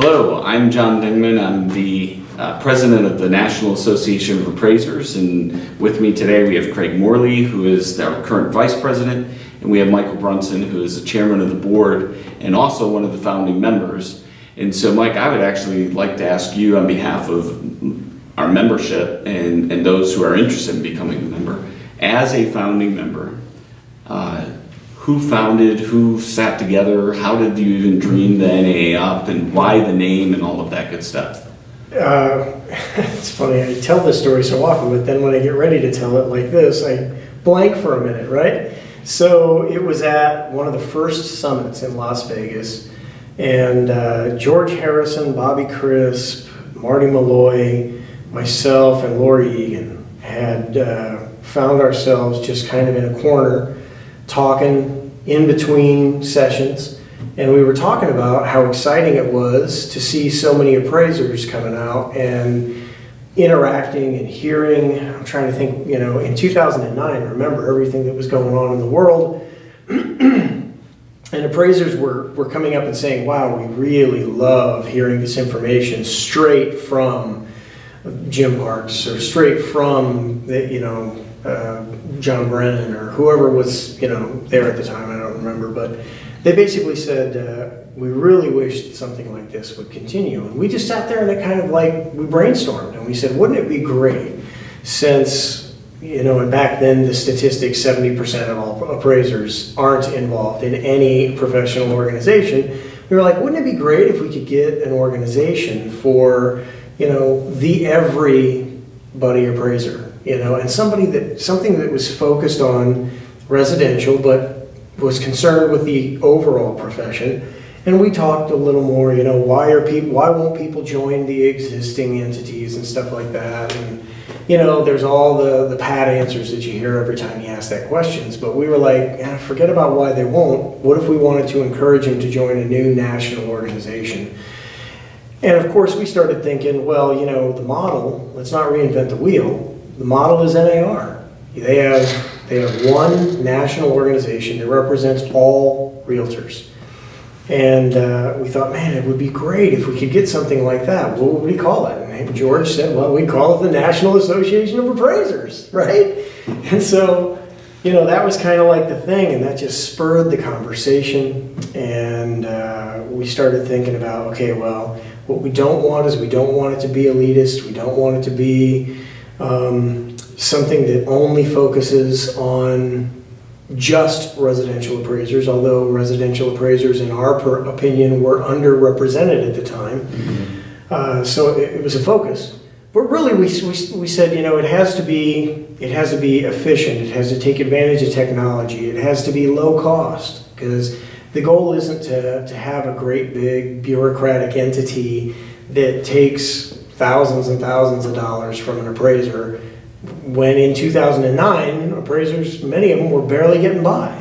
Hello, I'm John Dingman. I'm the president of the National Association of Appraisers, and with me today we have Craig Morley, who is our current vice president, and we have Michael Brunson, who is the chairman of the board and also one of the founding members. And so, Mike, I would actually like to ask you on behalf of our membership and those who are interested in becoming a member, as a founding member, who founded, who sat together, how did you even dream the NAA up, and why the name and all of that good stuff? It's funny, I tell this story so often, but then when I get ready to tell it like this, I blank for a minute, right? So it was at one of the first summits in Las Vegas, and George Harrison, Bobby Crisp, Marty Malloy, myself, and Lori Egan had found ourselves just kind of in a corner talking in between sessions, and we were talking about how exciting it was to see so many appraisers coming out and interacting and hearing. I'm trying to think, in 2009, remember everything that was going on in the world, and appraisers were coming up and saying, wow, we really love hearing this information straight from Jim Parks or straight from the, John Brennan or whoever was, there at the time, I don't remember, but they basically said, we really wish something like this would continue. And we just sat there and it kind of we brainstormed and we said, wouldn't it be great since, and back then the statistics, 70% of all appraisers aren't involved in any professional organization. We were like, wouldn't it be great if we could get an organization for, the everybody appraiser? And something that was focused on residential, but was concerned with the overall profession. And we talked a little more, why won't people join the existing entities and stuff like that? And, there's all the pat answers that you hear every time you ask that questions. But we were like, forget about why they won't. What if we wanted to encourage them to join a new national organization? And of course, we started thinking, well, the model, let's not reinvent the wheel. The model is NAR. They have one national organization that represents all realtors. And we thought, man, it would be great if we could get something like that. What would we call it? And George said, well, we'd call it the National Association of Appraisers, right? And so, that was kind of like the thing, and that just spurred the conversation. And we started thinking about, okay, well, what we don't want is we don't want it to be elitist. We don't want it to be something that only focuses on just residential appraisers, although residential appraisers, in our opinion, were underrepresented at the time. Mm-hmm. So it was a focus. But really, we said, it has to be efficient. It has to take advantage of technology. It has to be low cost, because the goal isn't to have a great big bureaucratic entity that takes thousands and thousands of dollars from an appraiser, when in 2009, appraisers, many of them were barely getting by.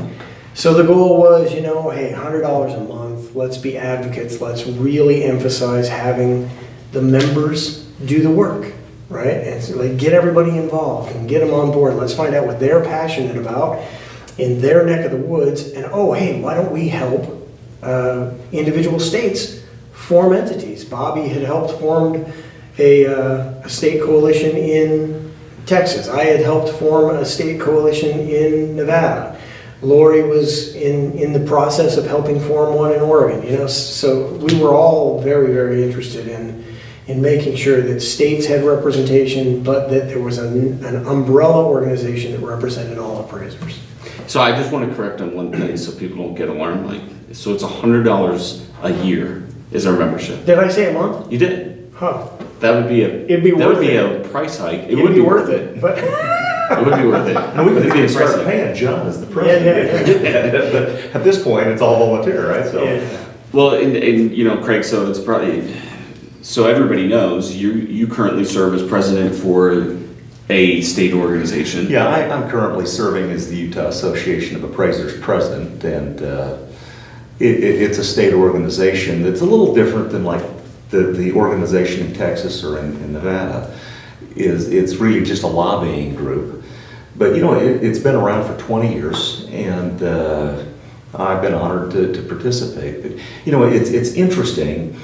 So the goal was, hey, $100 a month, let's be advocates, let's really emphasize having the members do the work, right? And so get everybody involved and get them on board. Let's find out what they're passionate about in their neck of the woods, and hey, why don't we help individual states form entities? Bobby had helped form a state coalition in Texas. I had helped form a state coalition in Nevada. Lori was in the process of helping form one in Oregon. So we were all very, very interested in making sure that states had representation, but that there was an umbrella organization that represented all appraisers. So I just want to correct on one thing so people don't get alarmed. So it's $100 a year is our membership. Did I say a month? You did. Huh. That would be a price hike. It would be worth it. But it would be worth it. No, we could start paying John as the president. Yeah. At this point, it's all volunteer, right? So. Yeah. Well, and Craig, so it's probably, so everybody knows, you currently serve as president for a state organization. Yeah, I'm currently serving as the Utah Association of Appraisers president, and it's a state organization that's a little different than the organization in Texas or in Nevada. It's really just a lobbying group. But it's been around for 20 years, and I've been honored to participate. But it's interesting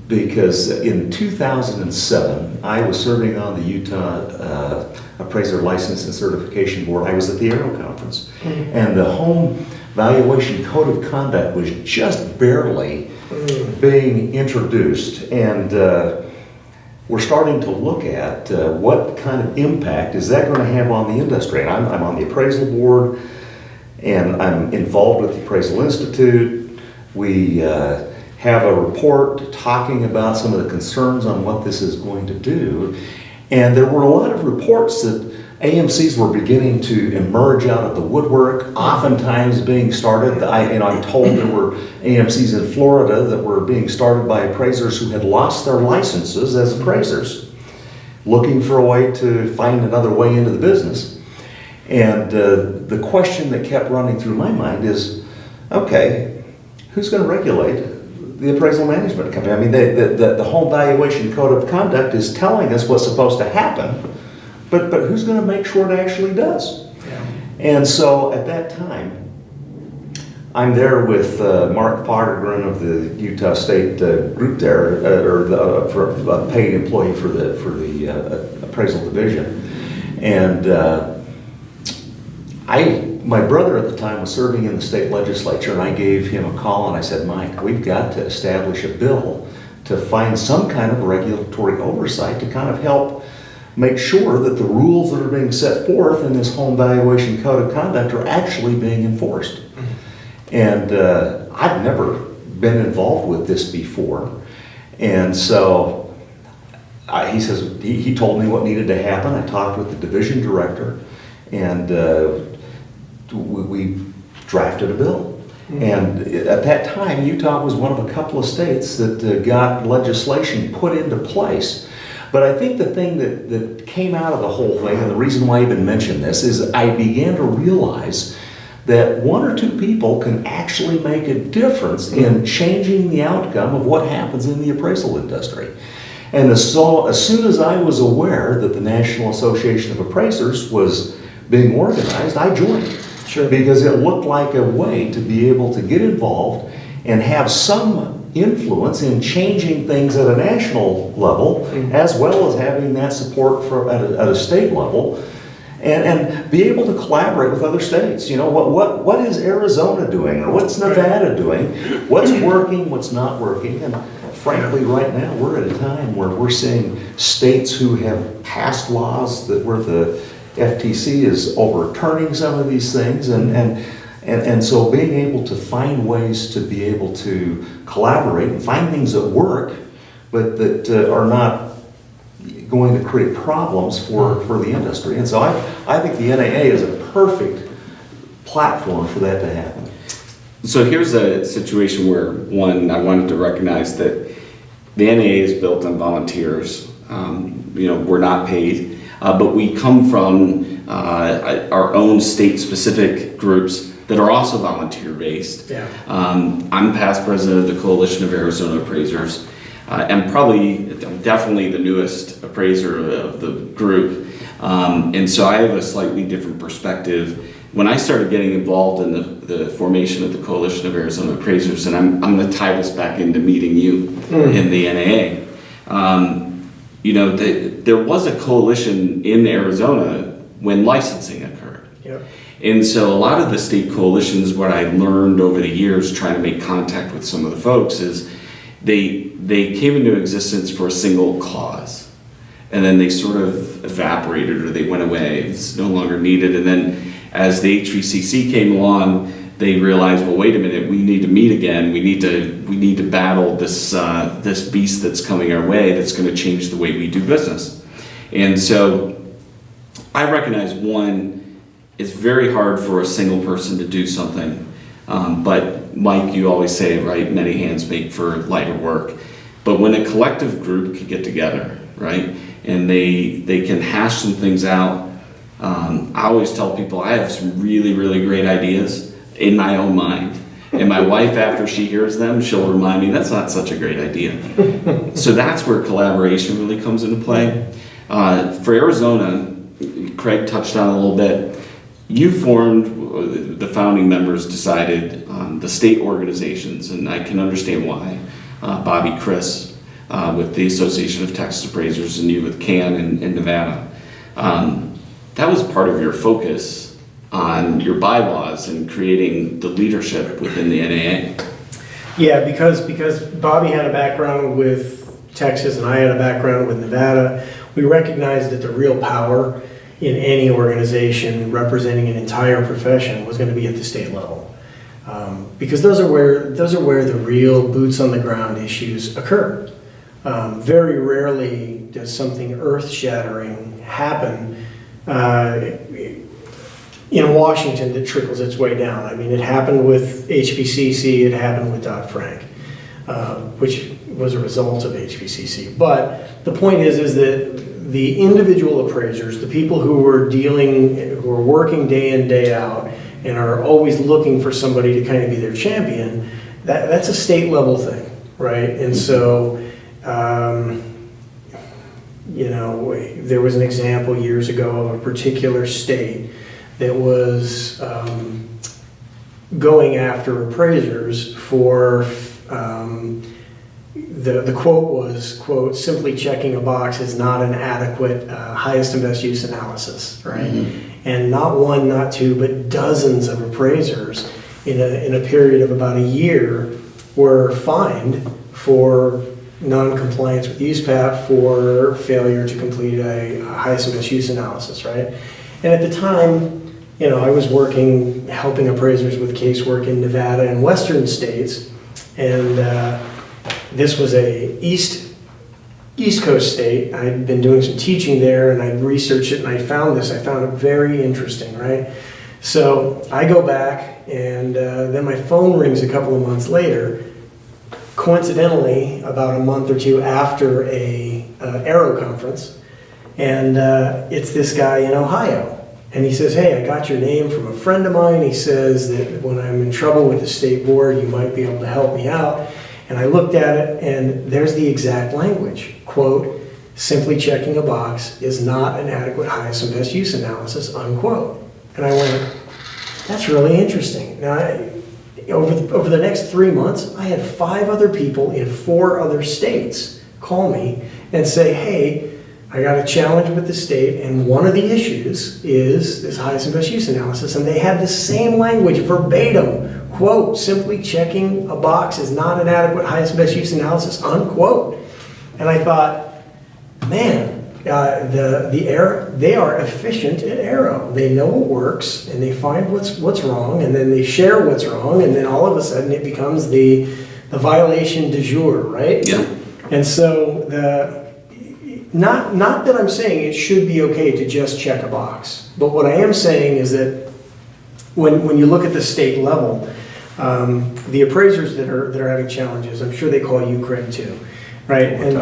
because in 2007, I was serving on the Utah Appraiser License and Certification Board. I was at the Aero Conference, and the Home Valuation Code of Conduct was just barely being introduced, and we're starting to look at what kind of impact is that going to have on the industry. And I'm on the appraisal board, and I'm involved with the Appraisal Institute. We have a report talking about some of the concerns on what this is going to do. And there were a lot of reports that AMCs were beginning to emerge out of the woodwork, oftentimes being started. I'm told there were AMCs in Florida that were being started by appraisers who had lost their licenses as appraisers, looking for a way to find another way into the business. And the question that kept running through my mind is, okay, who's going to regulate the appraisal management company? I mean, the Home Valuation Code of Conduct is telling us what's supposed to happen, but who's going to make sure it actually does? Yeah. And so at that time, I'm there with Mark Fagergren of the Utah State group there, for a paid employee for the appraisal division, and my brother at the time was serving in the state legislature, and I gave him a call and I said, Mike, we've got to establish a bill to find some kind of regulatory oversight to kind of help make sure that the rules that are being set forth in this Home Valuation Code of Conduct are actually being enforced. And I've never been involved with this before. And so he told me what needed to happen. I talked with the division director, and we drafted a bill. And at that time, Utah was one of a couple of states that got legislation put into place. But I think the thing that came out of the whole thing, and the reason why I even mentioned this, is I began to realize that one or two people can actually make a difference in changing the outcome of what happens in the appraisal industry. And as soon as I was aware that the National Association of Appraisers was being organized, I joined. Sure. Because it looked like a way to be able to get involved and have some influence in changing things at a national level, as well as having that support at a state level, and be able to collaborate with other states. You know, what is Arizona doing, or what's Nevada doing? What's working, what's not working? And frankly, right now we're at a time where we're seeing states who have passed laws where the FTC is overturning some of these things, and so being able to find ways to be able to collaborate and find things that work, but that are not going to create problems for the industry. And so I think the NAA is a perfect platform for that to happen. So here's a situation where, one, I wanted to recognize that the NAA is built on volunteers. We're not paid, but we come from our own state-specific groups that are also volunteer-based. Yeah. I'm past president of the Coalition of Arizona Appraisers, and definitely the newest appraiser of the group. And so I have a slightly different perspective. When I started getting involved in the formation of the Coalition of Arizona Appraisers, and I'm going to tie this back into meeting you in the NAA, there was a coalition in Arizona when licensing occurred. Yep. And so a lot of the state coalitions, what I learned over the years trying to make contact with some of the folks, is they came into existence for a single cause, and then they sort of evaporated, or they went away. It's no longer needed. And then as the HVCC came along, they realized, well, wait a minute, we need to meet again. We need to battle this beast that's coming our way that's going to change the way we do business. And so I recognize, one, it's very hard for a single person to do something. But Mike, you always say, right, many hands make for lighter work. But when a collective group can get together, right, and they can hash some things out, I always tell people I have some really, really great ideas in my own mind. And my wife, after she hears them, she'll remind me, that's not such a great idea. So that's where collaboration really comes into play. For Arizona, Craig touched on it a little bit. You formed, the founding members decided on the state organizations, and I can understand why. Bobby Chris with the Association of Texas Appraisers and you with CAN in Nevada. That was part of your focus on your bylaws and creating the leadership within the NAA. Yeah, because Bobby had a background with Texas and I had a background with Nevada, we recognized that the real power in any organization representing an entire profession was going to be at the state level. Because those are where the real boots on the ground issues occur. Very rarely does something earth-shattering happen in Washington that trickles its way down. I mean, it happened with HVCC, it happened with Dodd-Frank, which was a result of HVCC. But the point is that the individual appraisers, the people who are working day in, day out, and are always looking for somebody to kind of be their champion, that's a state level thing, right? And so, there was an example years ago of a particular state that was going after appraisers for, the quote was, quote, simply checking a box is not an adequate highest and best use analysis, right? Mm-hmm. And not one, not two, but dozens of appraisers in a period of about a year were fined for non-compliance with USPAP for failure to complete a highest and best use analysis, right? And at the time, I was helping appraisers with casework in Nevada and western states, and this was a East Coast state. I'd been doing some teaching there, and I'd researched it, and I found it very interesting, right? So I go back, and then my phone rings a couple of months later, coincidentally, about a month or two after a Aero conference, and it's this guy in Ohio. And he says, hey, I got your name from a friend of mine. He says that when I'm in trouble with the state board, you might be able to help me out. And I looked at it, and there's the exact language. Quote, simply checking a box is not an adequate highest and best use analysis, unquote. And I went, that's really interesting. Now, over the next 3 months, I had 5 other people in 4 other states call me and say, hey, I got a challenge with the state, and one of the issues is this highest and best use analysis, and they had the same language verbatim, quote, simply checking a box is not an adequate highest and best use analysis, unquote. And I thought, man, they are efficient at Aero. They know what works, and they find what's wrong, and then they share what's wrong, and then all of a sudden it becomes the violation du jour, right? Yeah. And so not that I'm saying it should be okay to just check a box, but what I am saying is that when you look at the state level, the appraisers that are having challenges, I'm sure they call you, Craig, too, right? And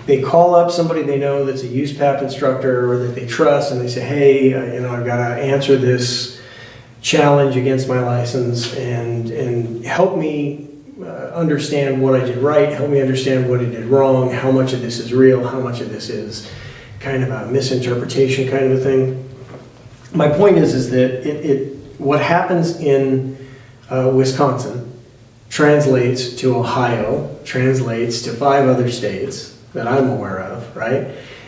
they call up somebody they know that's a USPAP instructor or that they trust, and they say, hey, I've got to answer this challenge against my license, and help me understand what I did right, help me understand what I did wrong, how much of this is real, how much of this is kind of a misinterpretation kind of a thing. My point is that what happens in Wisconsin translates to Ohio, translates to 5 other states that I'm aware of, right?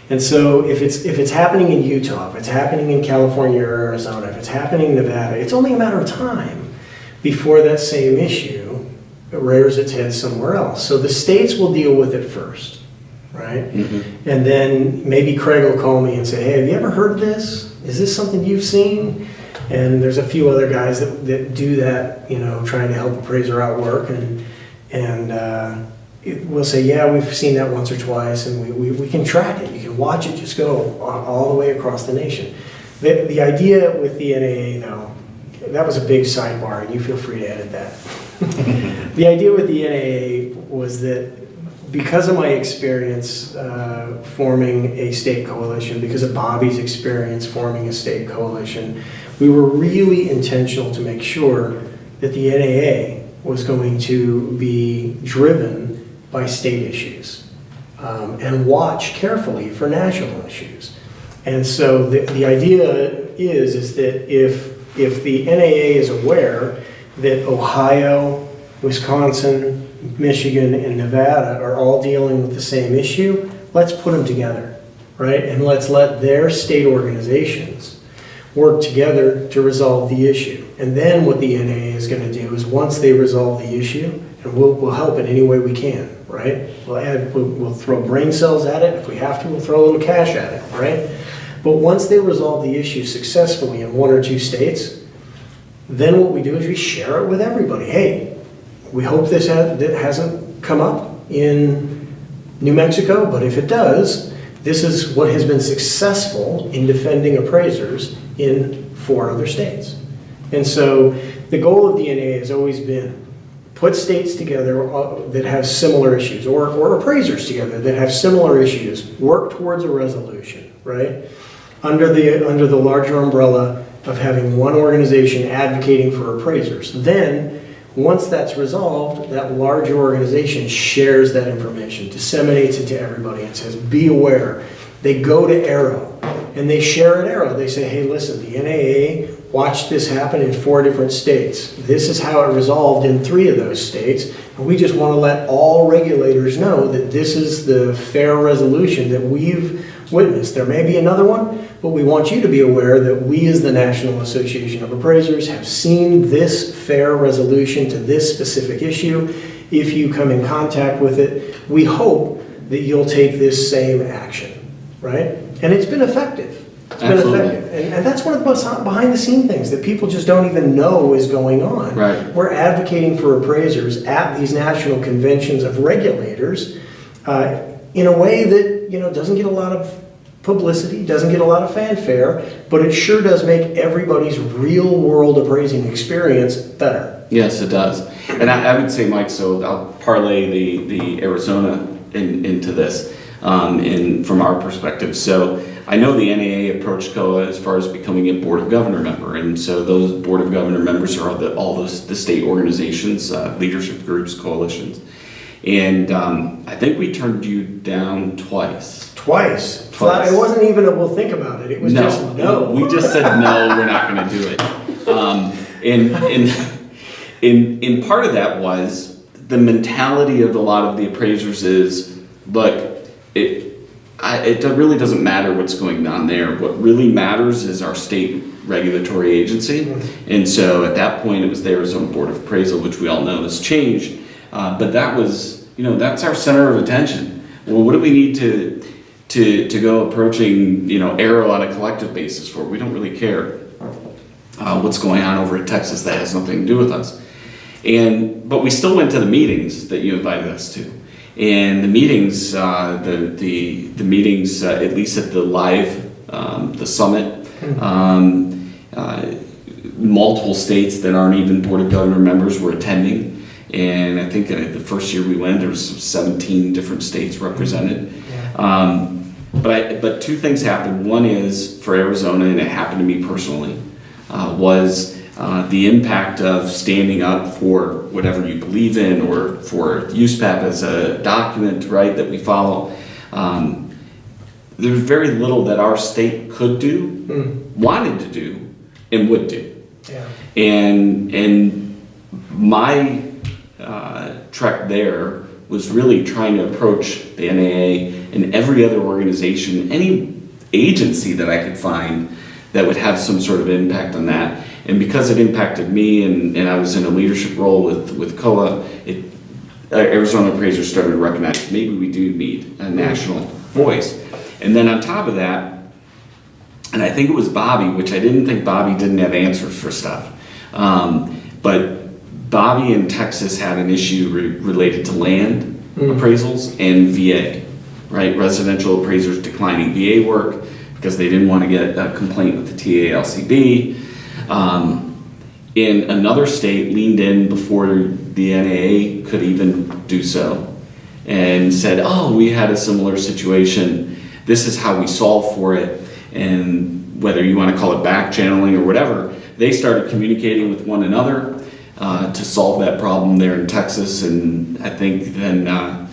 And so if it's happening in Utah, if it's happening in California or Arizona, if it's happening in Nevada, it's only a matter of time before that same issue rears its head somewhere else. So the states will deal with it first, right? Mm-hmm. And then maybe Craig will call me and say, hey, have you ever heard of this? Is this something you've seen? And there's a few other guys that do that, trying to help appraiser out work, and we'll say, yeah, we've seen that once or twice, and we can track it. You can watch it just go all the way across the nation. The idea with the NAA, though, that was a big sidebar, and you feel free to edit that. The idea with the NAA was that because of my experience forming a state coalition, because of Bobby's experience forming a state coalition, we were really intentional to make sure that the NAA was going to be driven by state issues and watch carefully for national issues. And so the idea is that if the NAA is aware that Ohio, Wisconsin, Michigan, and Nevada are all dealing with the same issue. Let's put them together, right? And let's let their state organizations work together to resolve the issue. And then what the NAA is going to do is once they resolve the issue, and we'll help in any way we can, right? We'll throw brain cells at it. If we have to, we'll throw a little cash at it, right? But once they resolve the issue successfully in 1 or 2 states, then what we do is we share it with everybody. Hey, we hope that hasn't come up in New Mexico, but if it does, this is what has been successful in defending appraisers in 4 other states. And so the goal of the NAA has always been put states together that have similar issues, or appraisers together that have similar issues, work towards a resolution, right? Under the larger umbrella of having one organization advocating for appraisers. Then, once that's resolved, that larger organization shares that information, disseminates it to everybody, and says, be aware. They go to Arrow, and they share at Arrow. They say, hey, listen, the NAA watched this happen in 4 different states. This is how it resolved in 3 of those states. And we just want to let all regulators know that this is the fair resolution that we've witnessed. There may be another one, but we want you to be aware that we as the National Association of Appraisers have seen this fair resolution to this specific issue. If you come in contact with it, we hope that you'll take this same action, right? And it's been effective. It's been Absolutely. effective. And that's one of the most behind the scene things that people just don't even know is going on. Right. We're advocating for appraisers at these national conventions of regulators in a way that, doesn't get a lot of publicity, doesn't get a lot of fanfare, but it sure does make everybody's real world appraising experience better. Yes, it does. And I would say, Mike, so I'll parlay the Arizona into this from our perspective. So I know the NAA approached COA as far as becoming a Board of Governor member. And so those Board of Governor members are all the state organizations, leadership groups, coalitions. And I think we turned you down twice. Twice. Twice. I wasn't even able to think about it. It was just no. We just said no, we're not going to do it. And part of that was the mentality of a lot of the appraisers is, look, it really doesn't matter what's going on there. What really matters is our state regulatory agency. And so at that point, it was the Arizona Board of Appraisal, which we all know has changed. But that was, that's our center of attention. Well, what do we need to go approaching, Arrow on a collective basis for? We don't really care what's going on over in Texas. That has nothing to do with us. But we still went to the meetings that you invited us to. And the meetings, the meetings, at least at the live, the summit, multiple states that aren't even Board of Governor members were attending. And I think the first year we went, there was 17 different states represented. Yeah. But 2 things happened. One is for Arizona, and it happened to me personally, was the impact of standing up for whatever you believe in, or for USPAP as a document, right, that we follow. There's very little that our state could do, wanted to do, and would do. Yeah. And my trek there was really trying to approach the NAA and every other organization, any agency that I could find that would have some sort of impact on that. And because it impacted me, and I was in a leadership role with COA, Arizona appraisers started to recognize maybe we do need a national voice. And then on top of that, and I think it was Bobby, which I didn't think Bobby didn't have answers for stuff, but Bobby in Texas had an issue related to land appraisals and VA, right? Residential appraisers declining VA work because they didn't want to get a complaint with the TALCB. In another state leaned in before the NAA could even do so and said, oh, we had a similar situation. This is how we solve for it. And whether you want to call it back channeling or whatever, they started communicating with one another to solve that problem there in Texas. And I think then a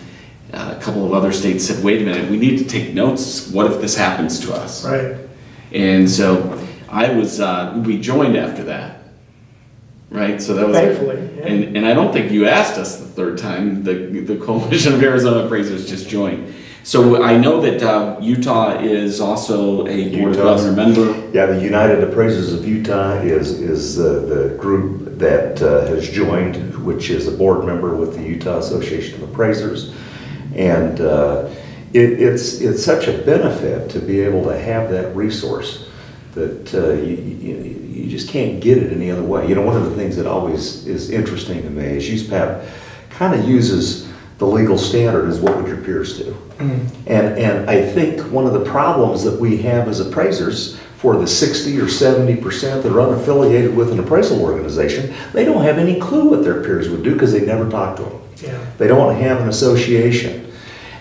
couple of other states said, wait a minute, we need to take notes. What if this happens to us? Right. And so we joined after that, right? So that was Thankfully, yeah. and I don't think you asked us the third time. The Coalition of Arizona Appraisers just joined. So I know that Utah is also a Board of Utah's- Governor member. Yeah, the United Appraisers of Utah is the group that has joined, which is a board member with the Utah Association of Appraisers. And it's such a benefit to be able to have that resource that you just can't get it any other way. You know, one of the things that always is interesting to me is USPAP kind of uses the legal standard as what would your peers do. And I think one of the problems that we have as appraisers, for the 60 or 70% that are unaffiliated with an appraisal organization, they don't have any clue what their peers would do because they never talk to them. Yeah. They don't have an association.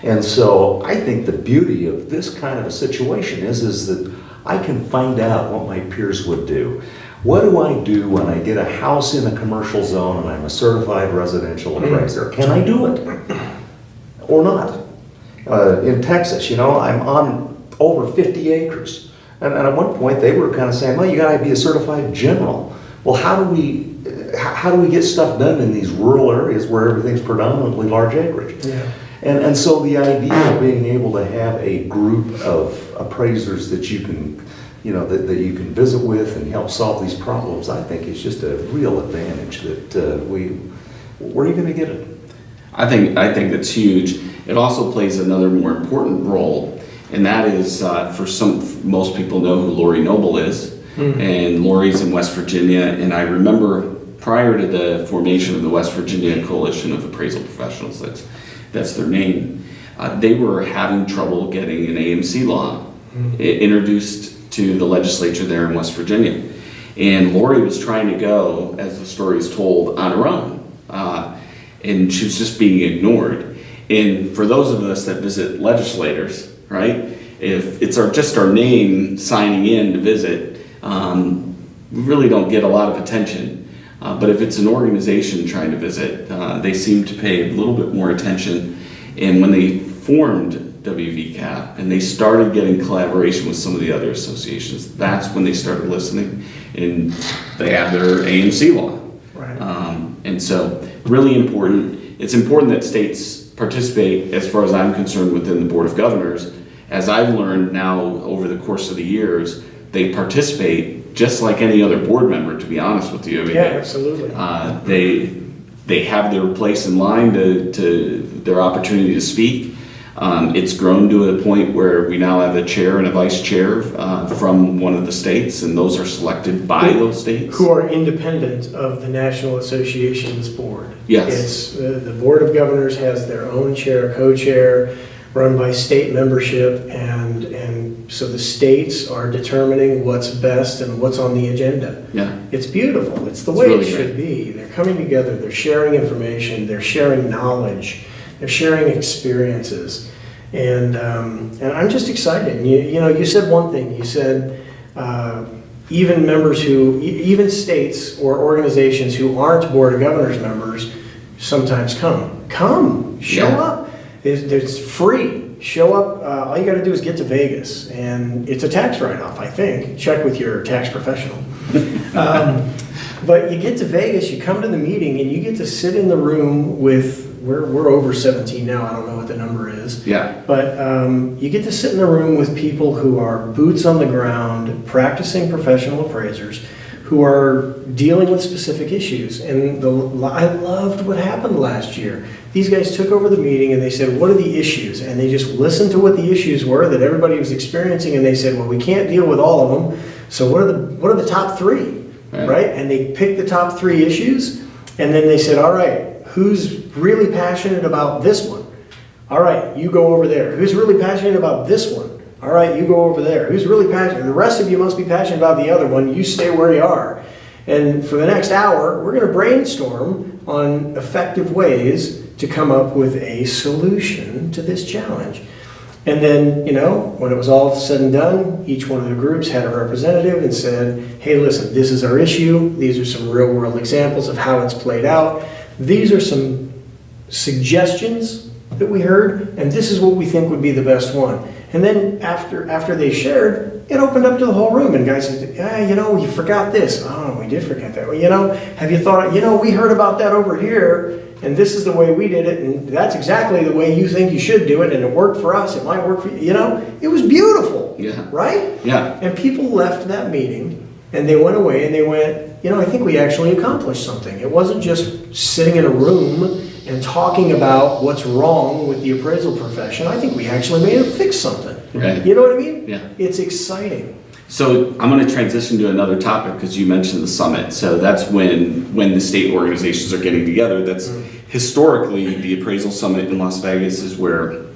And so I think the beauty of this kind of a situation is that I can find out what my peers would do. What do I do when I get a house in a commercial zone and I'm a certified residential appraiser? Can I do it or not? In Texas, you know, I'm on over 50 acres. And at one point they were kind of saying, well, you gotta be a certified general. Well, how do we get stuff done in these rural areas where everything's predominantly large acreage? Yeah. And so the idea of being able to have a group of appraisers that you can, you know, that you can visit with and help solve these problems, I think is just a real advantage that where are you gonna get it? I think that's huge. It also plays another more important role, and that is most people know who Lori Noble is, and Lori's in West Virginia. And I remember prior to the formation of the West Virginia Coalition of Appraisal Professionals, that's their name, they were having trouble getting an AMC law introduced to the legislature there in West Virginia. And Lori was trying to go, as the story is told, on her own. And she was just being ignored. And for those of us that visit legislators, right, if it's just our name signing in to visit, we really don't get a lot of attention. But if it's an organization trying to visit, they seem to pay a little bit more attention. And when they formed WVCAP and they started getting collaboration with some of the other associations, that's when they started listening, and they have their AMC law. Right. And so really important. It's important that states participate, as far as I'm concerned, within the Board of Governors. As I've learned now over the course of the years, they participate just like any other board member, to be honest with you. I mean, Yeah, absolutely. They have their place in line to their opportunity to speak. It's grown to a point where we now have a chair and a vice chair from one of the states, and those are selected by those states. Who are independent of the National Association's board. Yes. It's, the Board of Governors has their own chair, co-chair, run by state membership, and so the states are determining what's best and what's on the agenda. Yeah. It's beautiful. It's the It's way really it should be. They're coming together, they're sharing information, they're sharing knowledge, they're sharing experiences. And I'm just excited. You know, you said one thing. You said even even states or organizations who aren't Board of Governors members sometimes come, show Yeah. up. It's free. Show up. All you got to do is get to Vegas, and it's a tax write-off, I think. Check with your tax professional. But you get to Vegas, you come to the meeting, and you get to sit in the room with. We're over 17 now. I don't know what the number is. Yeah. But you get to sit in a room with people who are boots on the ground, practicing professional appraisers, who are dealing with specific issues. And I loved what happened last year. These guys took over the meeting and they said, what are the issues? And they just listened to what the issues were that everybody was experiencing, and they said, well, we can't deal with all of them. So what are the top three? Right? And they picked the top 3 issues, and then they said, all right, who's really passionate about this one? All right, you go over there. Who's really passionate about this one? All right, you go over there. Who's really passionate? The rest of you must be passionate about the other one. You stay where you are. And for the next hour, we're going to brainstorm on effective ways to come up with a solution to this challenge. And then, you know, when it was all said and done, each one of the groups had a representative and said, hey, listen, this is our issue. These are some real world examples of how it's played out. These are some suggestions that we heard, and this is what we think would be the best one. And then after they shared, it opened up to the whole room, and guys said, yeah, you forgot this. Oh, we did forget that. Well, have you thought, we heard about that over here, and this is the way we did it, and that's exactly the way you think you should do it, and it worked for us, it might work for you, It was beautiful, Yeah. right? Yeah. And people left that meeting, and they went away, and they went, I think we actually accomplished something. It wasn't just sitting in a room and talking about what's wrong with the appraisal profession. I think we actually may have fixed something. Right. You know what I mean? Yeah. It's exciting. So I'm going to transition to another topic because you mentioned the summit. So that's when the state organizations are getting together. That's historically the appraisal summit in Las Vegas is where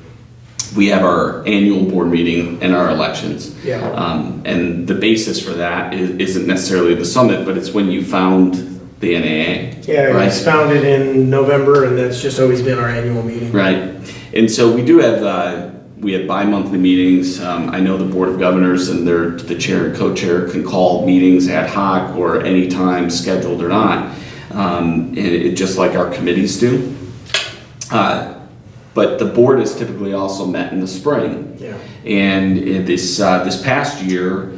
we have our annual board meeting and our elections. Yeah. And the basis for that isn't necessarily the summit, but it's when you found the NAA. Yeah, it right? was founded in November, and that's just always been our annual meeting. Right. And so we do have we have bi-monthly meetings. I know the Board of Governors and the chair and co-chair can call meetings ad hoc or anytime scheduled or not, just like our committees do. But the board has typically also met in the spring. Yeah. And this past year,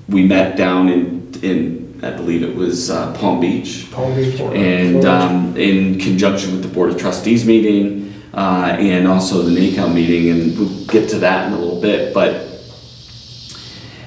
we met down in I believe it was Palm Beach. Palm Beach. And in conjunction with the Board of Trustees meeting, and also the NAA meeting, and we'll get to that in a little bit, but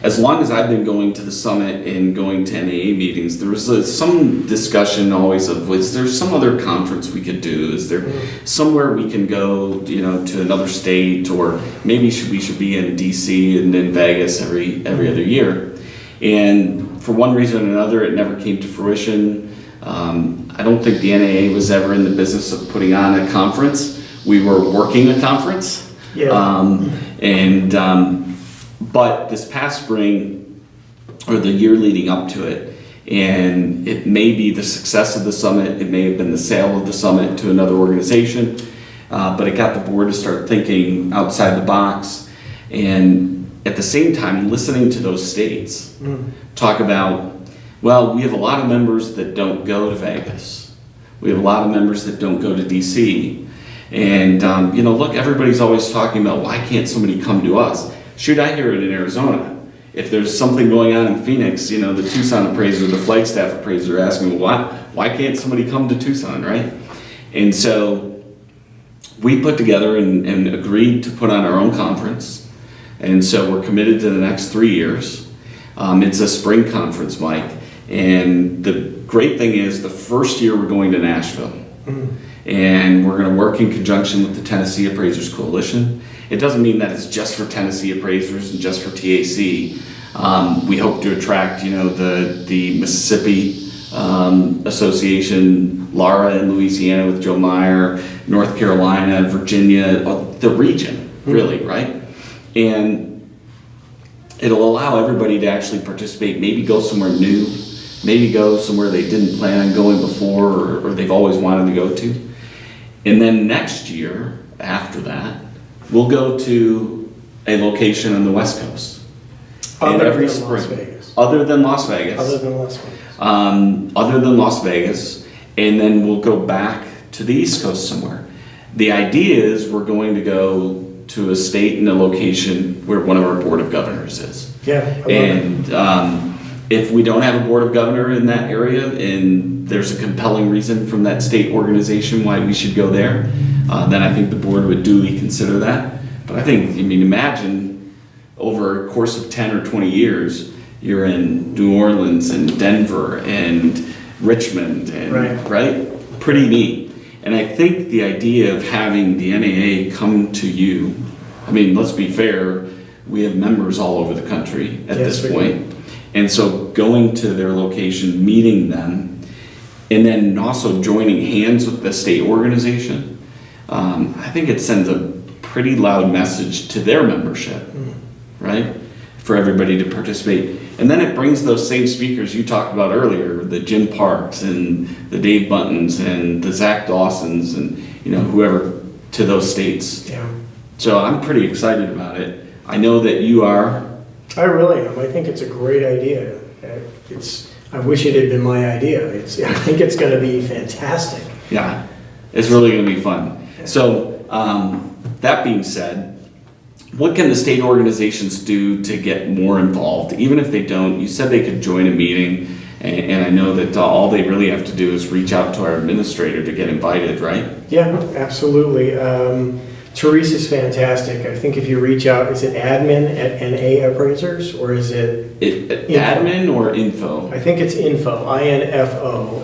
as long as I've been going to the summit and going to NAA meetings, there was some discussion always of, was there some other conference we could do? Is there somewhere we can go, to another state, or maybe we should be in DC and in Vegas every other year? And for one reason or another, it never came to fruition. I don't think the NAA was ever in the business of putting on a conference. We were working a conference. Yeah. But this past spring, or the year leading up to it, and it may be the success of the summit, it may have been the sale of the summit to another organization, but it got the board to start thinking outside the box, and at the same time listening to those states talk about, well, we have a lot of members that don't go to Vegas. We have a lot of members that don't go to DC. And, look, everybody's always talking about, why can't somebody come to us? Shoot, I hear it in Arizona. If there's something going on in Phoenix, the Tucson appraiser, the Flagstaff appraiser are asking, why can't somebody come to Tucson, right? And so we put together and agreed to put on our own conference. And so we're committed to the next 3 years. It's a spring conference, Mike. And the great thing is the first year we're going to Nashville. And we're going to work in conjunction with the Tennessee Appraisers Coalition. It doesn't mean that it's just for Tennessee appraisers and just for TAC. We hope to attract, the Mississippi Association, Lara in Louisiana with Joe Meyer, North Carolina, Virginia, the region, really, right? And it'll allow everybody to actually participate, maybe go somewhere new, maybe go somewhere they didn't plan on going before or they've always wanted to go to. And then next year, after that, we'll go to a location on the West Coast. Other than Las Vegas. Other than Las Vegas. Other than Las Vegas. Other than Las Vegas. And then we'll go back to the East Coast somewhere. The idea is we're going to go to a state and a location where one of our Board of Governors is. Yeah. And if we don't have a Board of Governor in that area and there's a compelling reason from that state organization why we should go there, then I think the board would duly consider that. But I think, imagine over a course of 10 or 20 years, you're in New Orleans and Denver and Richmond, and right? Pretty neat. And I think the idea of having the NAA come to you, let's be fair, we have members all over the country at this point. And so going to their location, meeting them, and then also joining hands with the state organization, I think it sends a pretty loud message to their membership, right? For everybody to participate. And then it brings those same speakers you talked about earlier, the Jim Parks and the Dave Buttons and the Zach Dawsons and whoever, to those states. Yeah. So I'm pretty excited about it. I know that you are. I really am. I think it's a great idea. I wish it had been my idea. I think it's going to be fantastic. Yeah, it's really going to be fun. So, that being said, what can the state organizations do to get more involved? Even if they don't, you said they could join a meeting, and I know that all they really have to do is reach out to our administrator to get invited, right? Yeah, absolutely. Teresa's fantastic. I think if you reach out, is it admin at NAA Appraisers, or is it? Admin or info? I think it's info,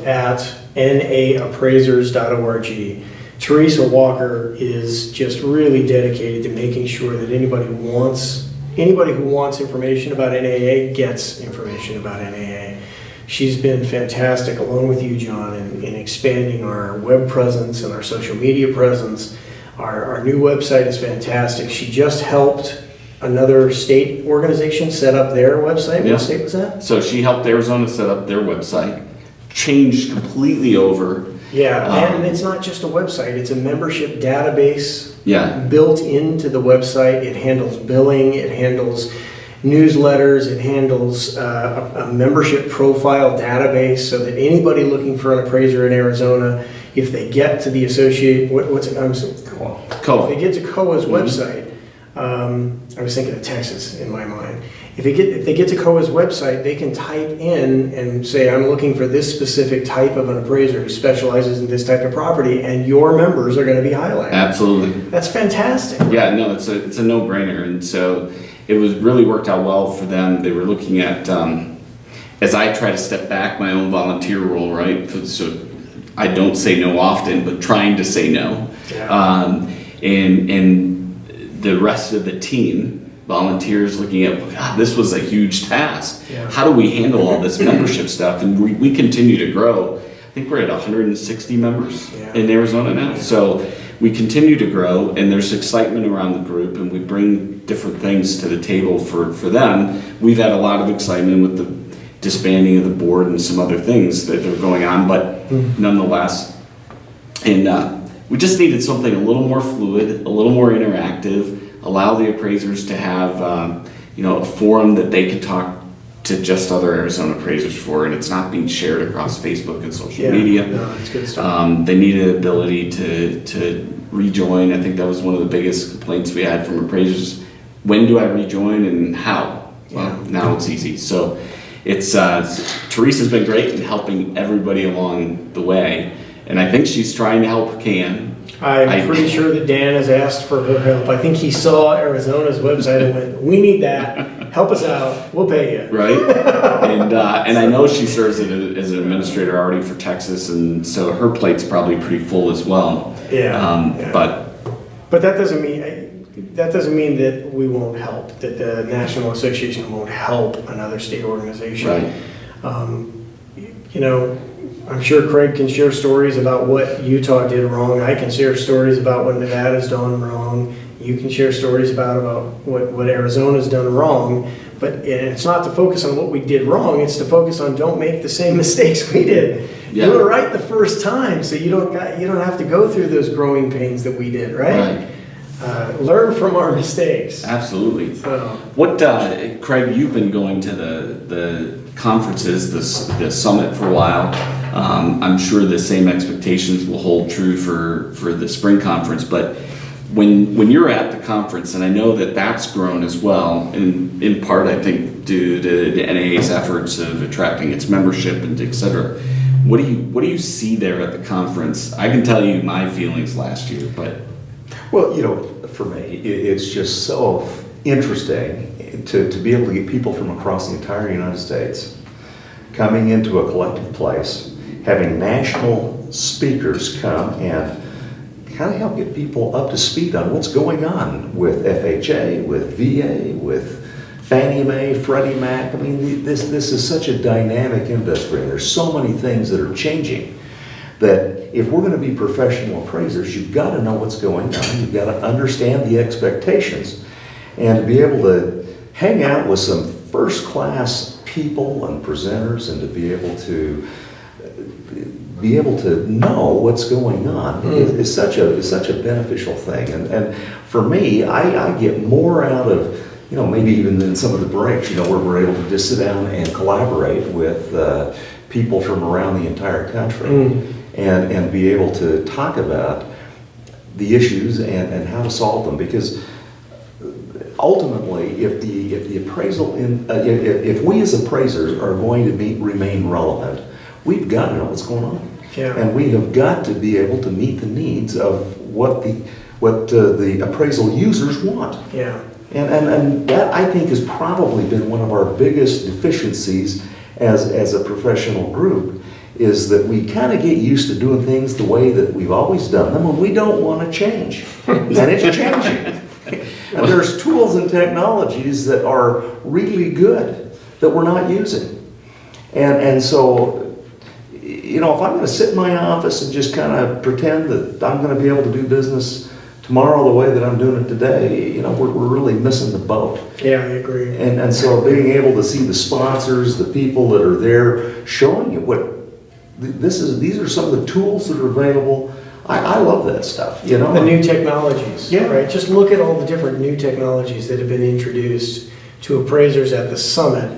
at naappraisers.org. Teresa Walker is just really dedicated to making sure that anybody who wants information about NAA gets information about NAA. She's been fantastic, along with you, John, in expanding our web presence and our social media presence. Our new website is fantastic. She just helped another state organization set up their website. Yeah. What state was that? So she helped Arizona set up their website, changed completely over. Yeah, and it's not just a website, it's a membership database Yeah. built into the website. It handles billing, it handles newsletters, it handles a membership profile database so that anybody looking for an appraiser in Arizona, if they get to the associate, what's it, if they get to COA's website, I was thinking of Texas in my mind. If they get to COA's website, they can type in and say, I'm looking for this specific type of an appraiser who specializes in this type of property, and your members are going to be highlighted. Absolutely. That's fantastic. Yeah, no, it's a no-brainer, and so it was really worked out well for them. They were looking at, as I try to step back my own volunteer role, right? So I don't say no often, but trying to say no. Yeah. And the rest of the team, volunteers, looking at, God, this was a huge task. Yeah. How do we handle all this membership stuff? And we continue to grow. I think we're at 160 members in Arizona now. So we continue to grow, and there's excitement around the group, and we bring different things to the table for them. We've had a lot of excitement with the disbanding of the board and some other things that are going on, but nonetheless, and we just needed something a little more fluid, a little more interactive, allow the appraisers to have a forum that they could talk to just other Arizona appraisers for, and it's not being shared across Facebook and social media. No, it's good stuff. They needed the ability to rejoin. I think that was one of the biggest complaints we had from appraisers. When do I rejoin and how? Well, now it's easy. So it's Teresa's been great in helping everybody along the way, and I think she's trying to help who can. I'm pretty sure that Dan has asked for her help. I think he saw Arizona's website and went, we need that. Help us out. We'll pay you. Right? And I know she serves as an administrator already for Texas, and so her plate's probably pretty full as well. Yeah. But that doesn't mean that we won't help, that the National Association won't help another state organization. Right. I'm sure Craig can share stories about what Utah did wrong. I can share stories about what Nevada's done wrong. You can share stories about what Arizona's done wrong. But it's not to focus on what we did wrong. It's to focus on don't make the same mistakes we did. Yeah. Do it right the first time, so you don't have to go through those growing pains that we did. Right. Learn from our mistakes. Absolutely. So. What, Craig? You've been going to the conferences, the summit for a while. I'm sure the same expectations will hold true for the spring conference. But when you're at the conference, and I know that that's grown as well, in part I think due to the NAA's efforts of attracting its membership and et cetera. What do you see there at the conference? I can tell you my feelings last year, but. Well, for me, it's just so interesting to be able to get people from across the entire United States coming into a collective place, having national speakers come and kind of help get people up to speed on what's going on with FHA, with VA, with Fannie Mae, Freddie Mac. I mean, this is such a dynamic industry, and there's so many things that are changing that if we're going to be professional appraisers, you've got to know what's going on. You've got to understand the expectations, and to be able to hang out with some first-class people and presenters, and to be able to know what's going on is such a beneficial thing. And for me, I get more out of maybe even than some of the breaks, where we're able to just sit down and collaborate with people from around the entire country. And be able to talk about the issues and how to solve them, because ultimately, if the appraisal, if we as appraisers are going to remain relevant, we've got to know what's going on. Yeah. And we have got to be able to meet the needs of what the appraisal users want. Yeah. And that, I think, has probably been one of our biggest deficiencies as a professional group, is that we kind of get used to doing things the way that we've always done them, and we don't want to change. And it's changing. And there's tools and technologies that are really good that we're not using. And so, you know, if I'm going to sit in my office and just kind of pretend that I'm going to be able to do business tomorrow the way that I'm doing it today, you know, we're really missing the boat. Yeah, I agree. And so being able to see the sponsors, the people that are there showing you what these are some of the tools that are available. I love that stuff, you know. The new technologies, Yeah. right? Just look at all the different new technologies that have been introduced to appraisers at the summit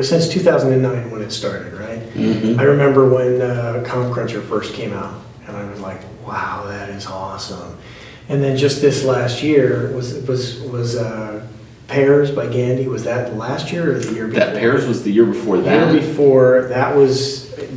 since 2009 when it started, right? Mm-hmm. I remember when ComCruncher first came out, and I was like, wow, that is awesome. And then just this last year was Pairs by Gandy. Was that last year or the year before? That Pairs was the year before The that. year before, that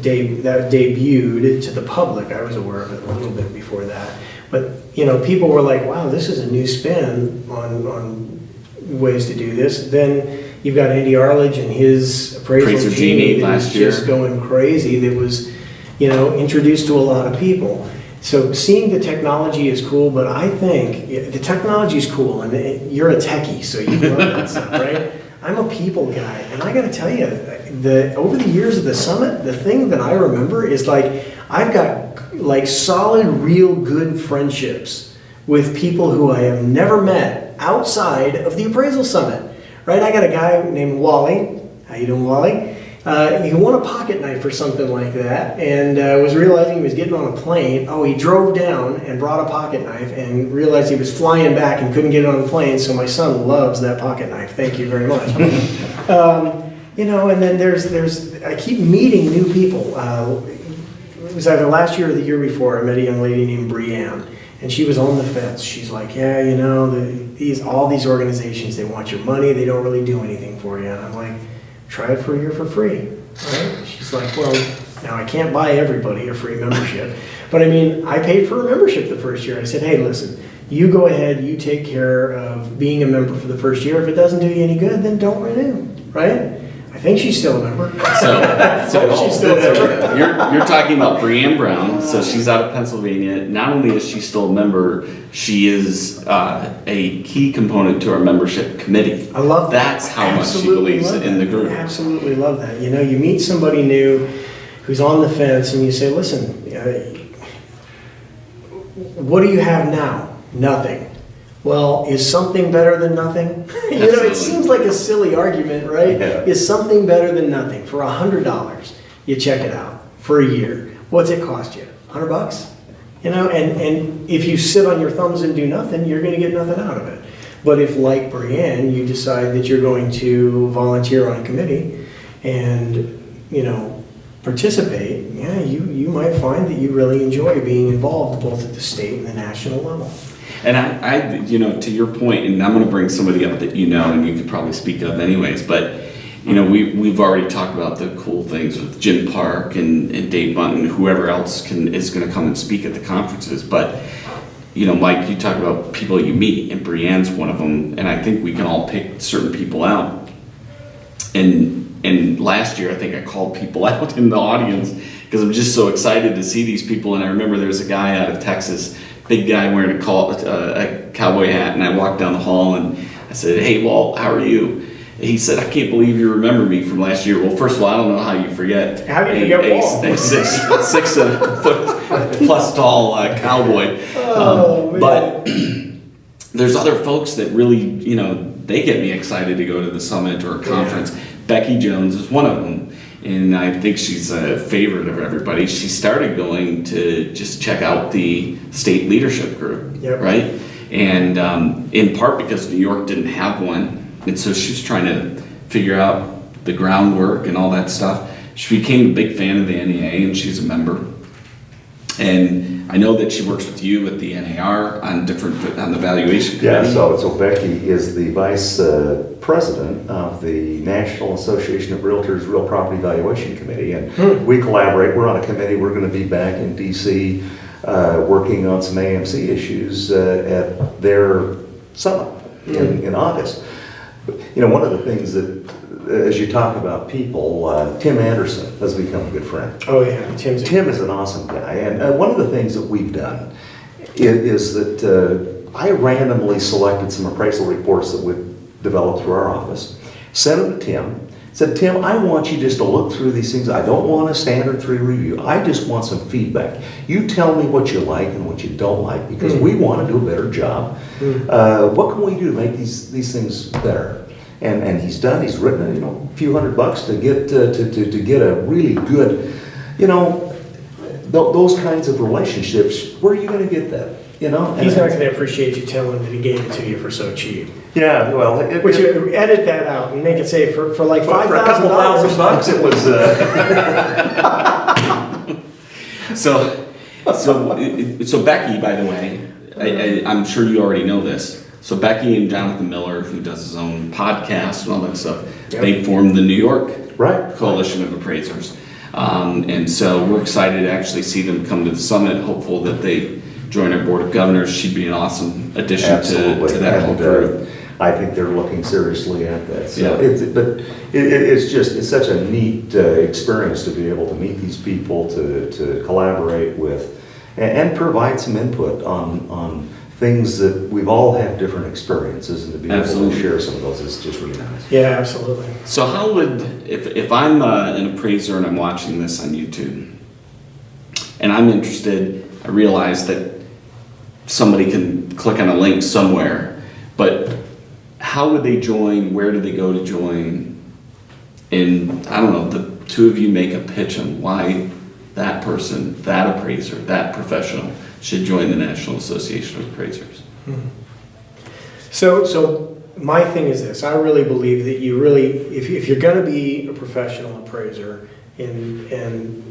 debuted to the public. I was aware of it a little bit before that. But, you know, people were like, wow, this is a new spin on ways to do this. Then you've got Andy Arledge and his Appraisal Genie that was just going crazy, that was, you know, introduced to a lot of people. So seeing the technology is cool, but I think the technology is cool, and you're a techie, so you love that stuff, right? I'm a people guy, and I got to tell you, over the years of the summit, the thing that I remember is like I've got like solid, real good friendships with people who I have never met outside of the appraisal summit, right? I got a guy named Wally. How you doing, Wally? He won a pocket knife or something like that, and was realizing he was getting on a plane. Oh, he drove down and brought a pocket knife and realized he was flying back and couldn't get it on the plane, so my son loves that pocket knife. Thank you very much. You know, and then I keep meeting new people. It was either last year or the year before, I met a young lady named Brianne, and she was on the fence. She's like, yeah, you know, all these organizations, they want your money, they don't really do anything for you. And I'm like, try it for a year for free, right? She's like, well, now I can't buy everybody a free membership, but I mean, I paid for a membership the first year. I said, hey, listen, you go ahead, you take care of being a member for the first year. If it doesn't do you any good, then don't renew, right? I think she's still a member. So She's still a member. you're talking about Brianne Brown. So she's out of Pennsylvania. Not only is she still a member, she is a key component to our membership committee. I love that. That's how much she Absolutely believes love in the that. group. Absolutely love that. You know, you meet somebody new who's on the fence, and you say, listen, what do you have now? Nothing. Well, is something better than nothing? You know, Absolutely. it seems like a silly argument, right? Yeah. Is something better than nothing? For $100, you check it out for a year. What's it cost you? $100? You know, and if you sit on your thumbs and do nothing, you're going to get nothing out of it. But if, like Brianne, you decide that you're going to volunteer on a committee and, you know, participate, yeah, you might find that you really enjoy being involved both at the state and the national level. And I, you know, to your point, and I'm going to bring somebody up that you know, and you could probably speak of anyways, but, you know, we've already talked about the cool things with Jim Park and Dave Bunton, whoever else is going to come and speak at the conferences. But, you know, Mike, you talk about people you meet, and Brianne's one of them, and I think we can all pick certain people out. And last year, I think I called people out in the audience because I'm just so excited to see these people. And I remember there was a guy out of Texas, big guy wearing a cowboy hat, and I walked down the hall and I said, hey, Walt, how are you? He said, I can't believe you remember me from last year. Well, first of all, I don't know how you forget. How do you forget Walt? A 6 foot plus tall cowboy. Man. But there's other folks that really, you know, they get me excited to go to the summit or a conference. Yeah. Becky Jones is one of them. And I think she's a favorite of everybody. She started going to just check out the state leadership group, yep. Right? And in part because New York didn't have one. And so she's trying to figure out the groundwork and all that stuff. She became a big fan of the NAA, and she's a member. And I know that she works with you at the NAR on the valuation Yeah, committee. so Becky is the vice president of the National Association of Realtors Real Property Valuation Committee, and we collaborate. We're on a committee. We're going to be back in DC working on some AMC issues at their summit in August. But, you know, one of the things that, as you talk about people, Tim Anderson has become a good friend. Oh yeah, Tim Tim is an awesome guy, and one of the things that we've done is that I randomly selected some appraisal reports that we've developed through our office, sent them to Tim, said, Tim, I want you just to look through these things. I don't want a standard 3 review. I just want some feedback. You tell me what you like and what you don't like, because we want to do a better job. What can we do to make these things better? And he's written, you know, a few $100 to get to get a really good, you know, those kinds of relationships. Where are you going to get that? You know, He's not going to appreciate you telling him that he gave it to you for so cheap. Yeah, well, Which you edit that out and make it say for like $5,000. for a couple $1,000 it was. So Becky, by the way, I'm sure you already know this. So Becky and Jonathan Miller, who does his own podcast and all that stuff, they formed the New York Coalition of Appraisers. And so we're excited to actually see them come to the summit, hopeful that they join our board of governors. She'd be an awesome addition to that whole group. I think they're looking seriously at that. So Yeah. it's such a neat experience to be able to meet these people, to collaborate with, and provide some input on things that we've all had different experiences, and to be able to share some of those is just really nice. Yeah, absolutely. So how would, if I'm an appraiser and I'm watching this on YouTube, and I'm interested, I realize that somebody can click on a link somewhere, but how would they join? Where do they go to join? And I don't know, the two of you make a pitch on why that person, that appraiser, that professional should join the National Association of Appraisers. So my thing is this: I really believe that you really, if you're going to be a professional appraiser, and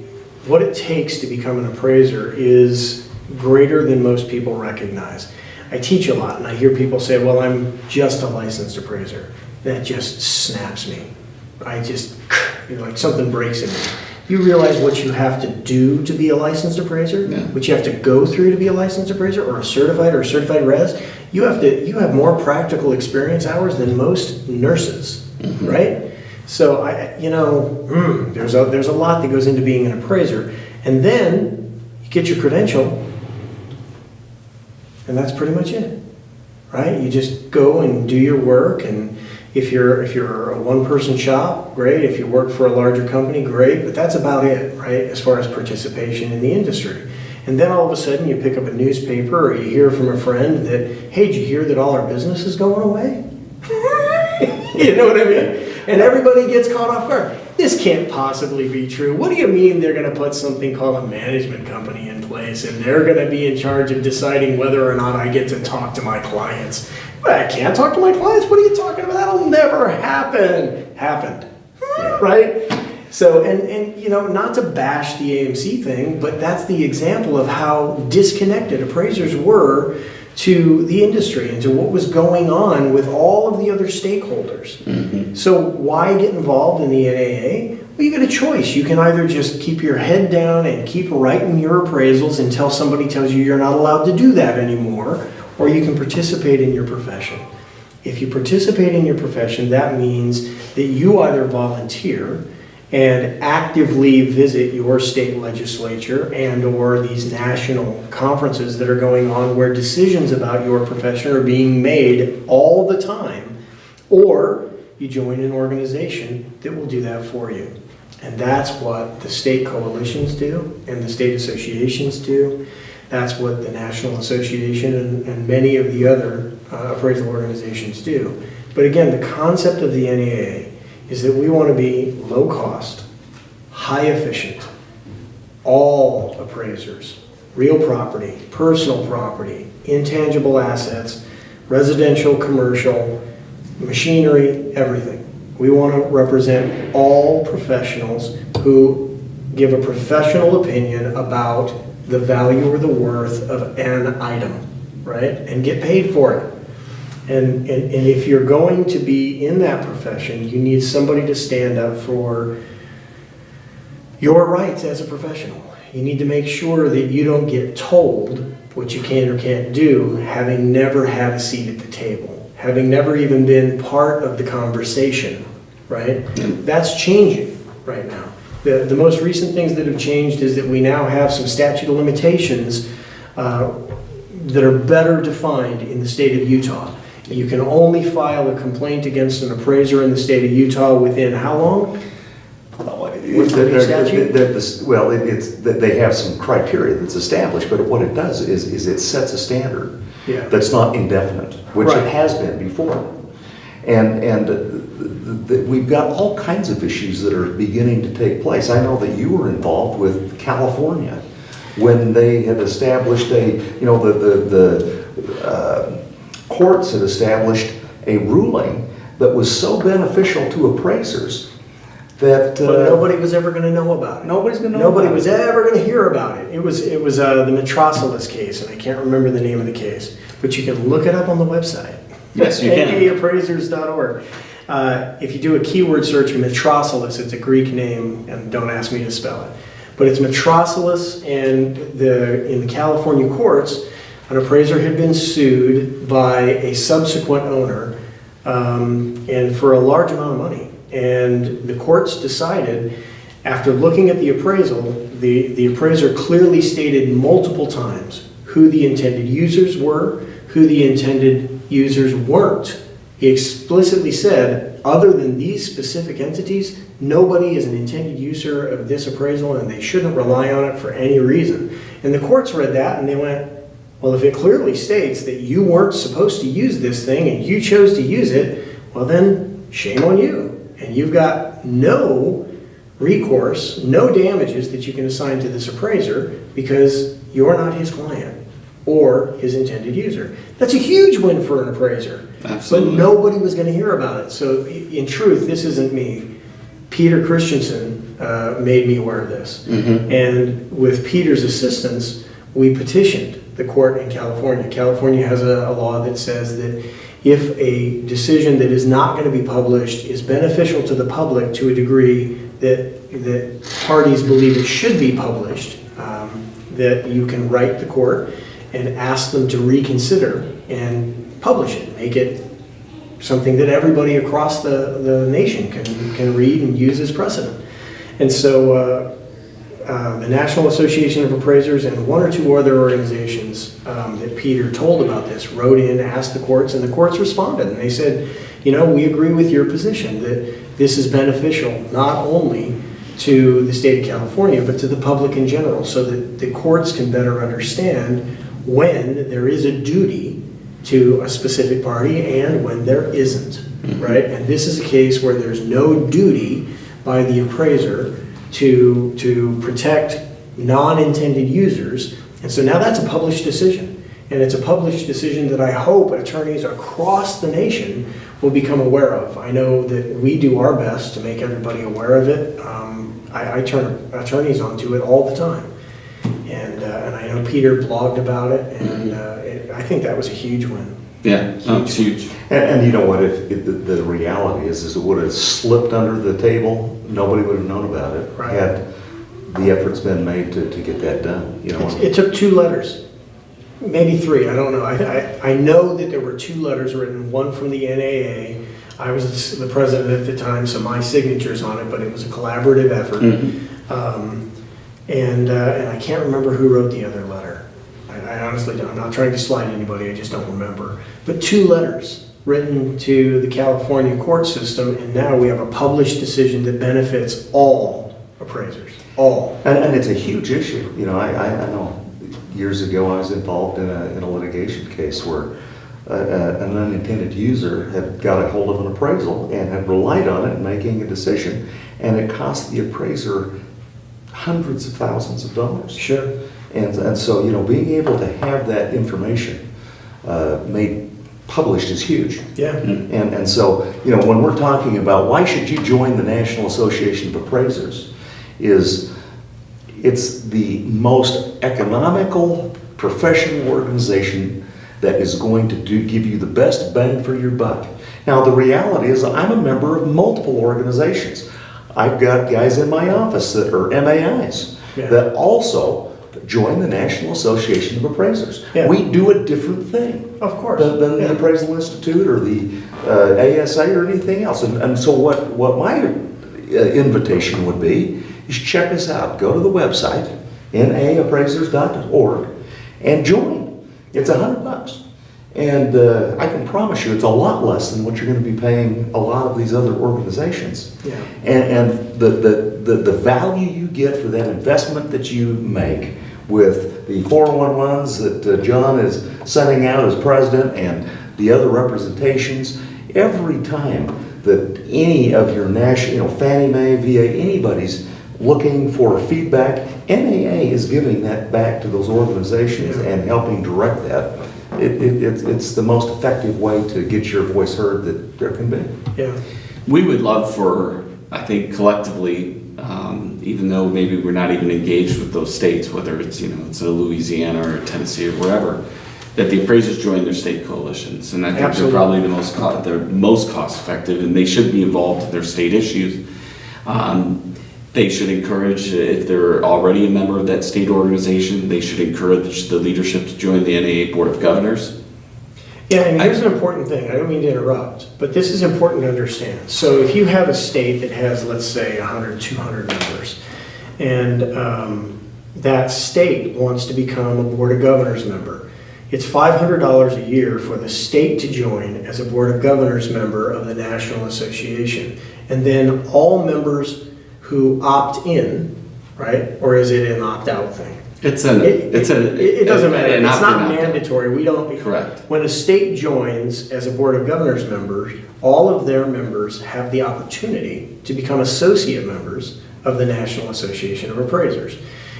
what it takes to become an appraiser is greater than most people recognize. I teach a lot, and I hear people say, well, I'm just a licensed appraiser. That just snaps me. Like something breaks in me. You realize what you have to do to be a licensed appraiser? Yeah. What you have to go through to be a licensed appraiser, or a certified res? You have more practical experience hours than most nurses, right? So there's a lot that goes into being an appraiser. And then you get your credential, and that's pretty much it, right? You just go and do your work, and if you're a one-person shop, great. If you work for a larger company, great. But that's about it, right? As far as participation in the industry. And then all of a sudden you pick up a newspaper, or you hear from a friend that, hey, did you hear that all our business is going away? You know what I mean? And everybody gets caught off guard. This can't possibly be true. What do you mean they're going to put something called a management company in place, and they're going to be in charge of deciding whether or not I get to talk to my clients? But I can't talk to my clients? What are you talking about? That'll never happen. Happened. Right? So, and not to bash the AMC thing, but that's the example of how disconnected appraisers were to the industry and to what was going on with all of the other stakeholders. Mm-hmm. So why get involved in the NAA? Well, you get a choice. You can either just keep your head down and keep writing your appraisals until somebody tells you you're not allowed to do that anymore, or you can participate in your profession. If you participate in your profession, that means that you either volunteer and actively visit your state legislature and or these national conferences that are going on where decisions about your profession are being made all the time, or you join an organization that will do that for you. And that's what the state coalitions do and the state associations do. That's what the National Association and many of the other appraisal organizations do. But again, the concept of the NAA is that we want to be low cost, high efficient. All appraisers, real property, personal property, intangible assets, residential, commercial, machinery, everything. We want to represent all professionals who give a professional opinion about the value or the worth of an item, right? And get paid for it. And if you're going to be in that profession, you need somebody to stand up for your rights as a professional. You need to make sure that you don't get told what you can or can't do, having never had a seat at the table, having never even been part of the conversation, right? That's changing right now. The most recent things that have changed is that we now have some statute of limitations that are better defined in the state of Utah. You can only file a complaint against an appraiser in the state of Utah within how long? What's the statute? Well, it's that they have some criteria that's established, but what it does is it sets a standard that's not indefinite, which it has been before. And we've got all kinds of issues that are beginning to take place. I know that you were involved with California when they had established the courts had established a ruling that was so beneficial to appraisers that but nobody was ever going to know about it. Nobody's going to know. Nobody about was it. ever going to hear about it. It was the Metropolis case, and I can't remember the name of the case, but you can look it up on the website. Yes, you can. NAAappraisers.org. If you do a keyword search, Metropolis, it's a Greek name, and don't ask me to spell it. But it's Metropolis, and in the California courts, an appraiser had been sued by a subsequent owner, and for a large amount of money. And the courts decided, after looking at the appraisal, the appraiser clearly stated multiple times who the intended users were, who the intended users weren't. He explicitly said, other than these specific entities, nobody is an intended user of this appraisal and they shouldn't rely on it for any reason. And the courts read that and they went, well, if it clearly states that you weren't supposed to use this thing and you chose to use it, well then, shame on you. And you've got no recourse, no damages that you can assign to this appraiser because you're not his client or his intended user. That's a huge win for an appraiser. Absolutely. But nobody was going to hear about it. So in truth, this isn't me. Peter Christensen made me aware of this. Mm-hmm. And with Peter's assistance, we petitioned the court in California. California has a law that says that if a decision that is not going to be published is beneficial to the public to a degree that parties believe it should be published, that you can write the court and ask them to reconsider and publish it, make it something that everybody across the nation can read and use as precedent. And so the National Association of Appraisers and one or two other organizations that Peter told about this wrote in, asked the courts, and the courts responded. And they said, we agree with your position that this is beneficial not only to the state of California, but to the public in general, so that the courts can better understand when there is a duty to a specific party and when there isn't, right? And this is a case where there's no duty by the appraiser to protect non-intended users. And so now that's a published decision. And it's a published decision that I hope attorneys across the nation will become aware of. I know that we do our best to make everybody aware of it. I turn attorneys onto it all the time. And I know Peter blogged about it, and I think that was a huge win. Yeah, it's huge. And you know what? If the reality is it would have slipped under the table, nobody would have known about it. Right. Had the efforts been made to get that done. It took 2 letters, maybe 3. I don't know. I know that there were 2 letters written. One from the NAA. I was the president at the time, so my signature's on it. But it was a collaborative effort. Mm-hmm. And I can't remember who wrote the other letter. I honestly don't. I'm not trying to slight anybody, I just don't remember. But 2 letters written to the California court system, and now we have a published decision that benefits all appraisers. All. And it's a huge issue. I know years ago I was involved in a litigation case where an unintended user had got a hold of an appraisal and had relied on it in making a decision, and it cost the appraiser hundreds of thousands of dollars. Sure. And so, being able to have that information made published is huge. Yeah. And so, when we're talking about why should you join the National Association of Appraisers, is It's the most economical professional organization that is going to give you the best bang for your buck. Now, the reality is I'm a member of multiple organizations. I've got guys in my office that are MAIs that also join the National Association of Appraisers. Yeah. We do a different thing Of course. than the Appraisal Institute or the ASA or anything else. And so what my invitation would be is check us out. Go to the website, naaappraisers.org, and join. It's $100. And I can promise you it's a lot less than what you're going to be paying a lot of these other organizations. Yeah. And the value you get for that investment that you make with the 411s that John is sending out as president and the other representations, every time that any of your national, Fannie Mae, VA, anybody's looking for feedback, NAA is giving that back to those organizations and helping direct that. It's the most effective way to get your voice heard that there can be. Yeah. We would love for, I think collectively, even though maybe we're not even engaged with those states, whether it's, it's a Louisiana or Tennessee or wherever, that the appraisers join their state coalitions. And I think Absolutely. they're probably they're most cost effective, and they should be involved in their state issues. They should encourage, if they're already a member of that state organization, they should encourage the leadership to join the NAA Board of Governors. Yeah, and here's an important thing. I don't mean to interrupt, but this is important to understand. So if you have a state that has, let's say, 100, 200 members, and that state wants to become a Board of Governors member, it's $500 a year for the state to join as a Board of Governors member of the National Association. And then all members who opt in, right? Or is it an opt-out thing? It doesn't matter. It's not mandatory. We don't. Correct. When a state joins as a Board of Governors members, all of their members have the opportunity to become associate members of the National Association of Appraisers.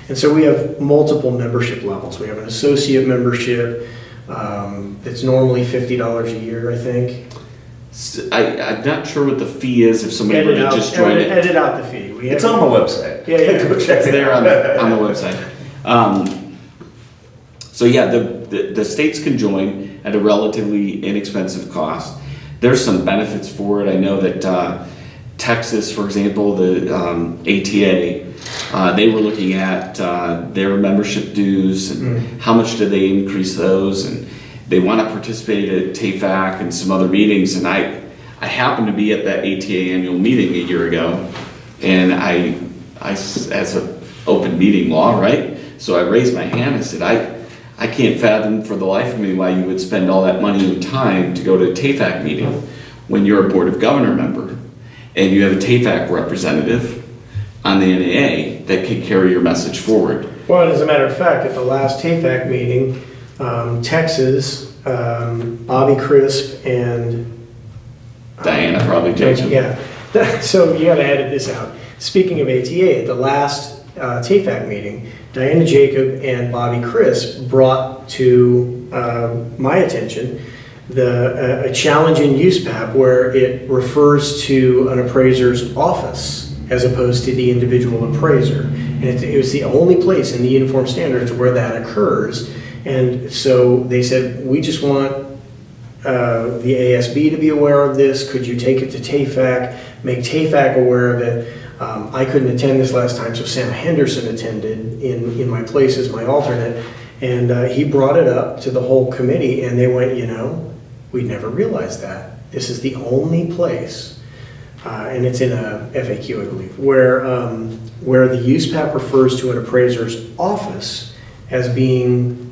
And so we have multiple membership levels. We have an associate membership that's normally $50 a year, I think. I'm not sure what the fee is if somebody were to just join it. Edit out the fee. It's on the website. Yeah. It's there on the website. So yeah, the states can join at a relatively inexpensive cost. There's some benefits for it. I know that Texas, for example, the ATA, they were looking at their membership dues and how much do they increase those, and they want to participate at TAFAC and some other meetings. And I happened to be at that ATA annual meeting a year ago, and I as an open meeting law, right? So I raised my hand and said, I can't fathom for the life of me why you would spend all that money and time to go to a TAFAC meeting when you're a Board of Governor member and you have a TAFAC representative on the NAA that can carry your message forward. Well, as a matter of fact, at the last TAFAC meeting, Texas, Bobby Crisp, and Diana probably Jackson. Yeah, so you got to edit this out. Speaking of ATA, at the last TAFAC meeting, Diana Jacob and Bobby Crisp brought to my attention a challenge in USPAP where it refers to an appraiser's office as opposed to the individual appraiser. And it was the only place in the uniform standards where that occurs. And so they said, we just want the ASB to be aware of this. Could you take it to TAFAC, make TAFAC aware of it? I couldn't attend this last time, so Sam Henderson attended in my place as my alternate, and he brought it up to the whole committee, and they went, we never realized that. This is the only place, and it's in a FAQ, I believe, where the USPAP refers to an appraiser's office as being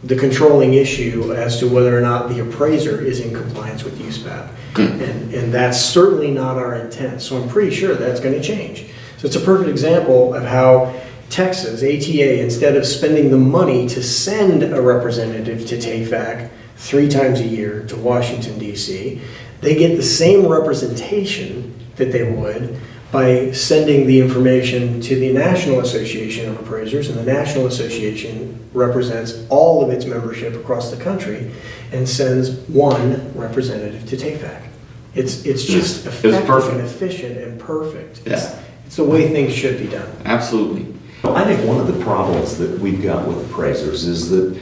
the controlling issue as to whether or not the appraiser is in compliance with USPAP. And that's certainly not our intent. So I'm pretty sure that's going to change. So it's a perfect example of how Texas, ATA, instead of spending the money to send a representative to TAFAC 3 times a year to Washington, D.C., they get the same representation that they would by sending the information to the National Association of Appraisers, and the National Association represents all of its membership across the country and sends one representative to TAFAC. It's just effective and efficient and perfect. Yeah. It's the way things should be done. Absolutely. I think one of the problems that we've got with appraisers is that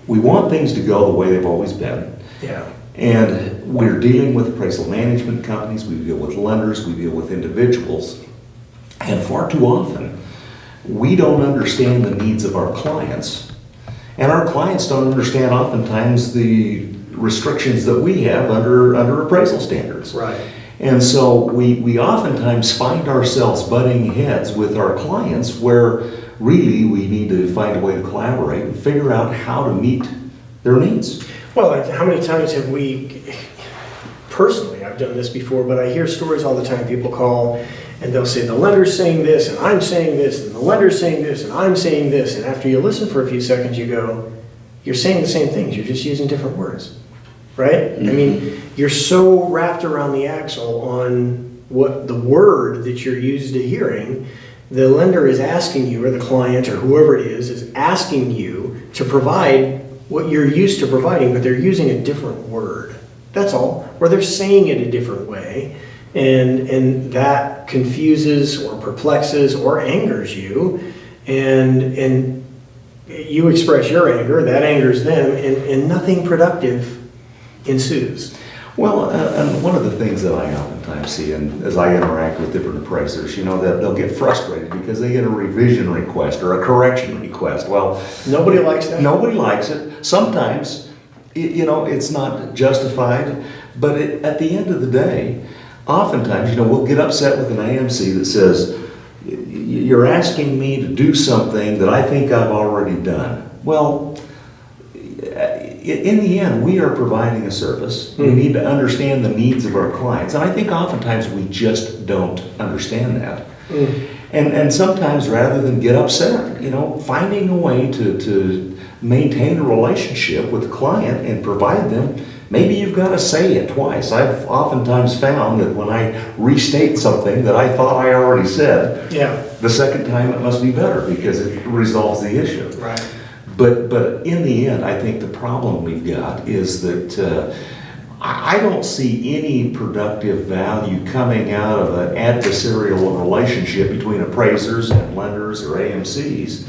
we want things to go the way they've always been. Yeah. And we're dealing with appraisal management companies, we deal with lenders, we deal with individuals. And far too often, we don't understand the needs of our clients. And our clients don't understand oftentimes the restrictions that we have under appraisal standards. Right. And so we oftentimes find ourselves butting heads with our clients where really we need to find a way to collaborate and figure out how to meet their needs. Well, how many times have we, personally, I've done this before, but I hear stories all the time. People call and they'll say, the lender's saying this, and I'm saying this, and the lender's saying this, and I'm saying this. And after you listen for a few seconds, you go, you're saying the same things, you're just using different words, right? I mean, you're so wrapped around the axle on what the word that you're used to hearing. The lender is asking you, or the client, or whoever it is asking you to provide what you're used to providing, but they're using a different word. That's all. Or they're saying it a different way, and that confuses or perplexes or angers you, and you express your anger, that angers them, and nothing productive ensues. Well, and one of the things that I oftentimes see, and as I interact with different appraisers, you know, that they'll get frustrated because they get a revision request or a correction request. Well, Nobody likes that. nobody likes it. Sometimes, you know, it's not justified, but at the end of the day, oftentimes, you know, we'll get upset with an AMC that says, you're asking me to do something that I think I've already done. Well, in the end, we are providing a service. We need to understand the needs of our clients. And I think oftentimes we just don't understand that. And sometimes rather than get upset, you know, finding a way to maintain a relationship with the client and provide them, maybe you've got to say it twice. I've oftentimes found that when I restate something that I thought I already said, the second time it must be better because it resolves the issue. Right. But in the end, I think the problem we've got is that I don't see any productive value coming out of an adversarial relationship between appraisers and lenders or AMCs.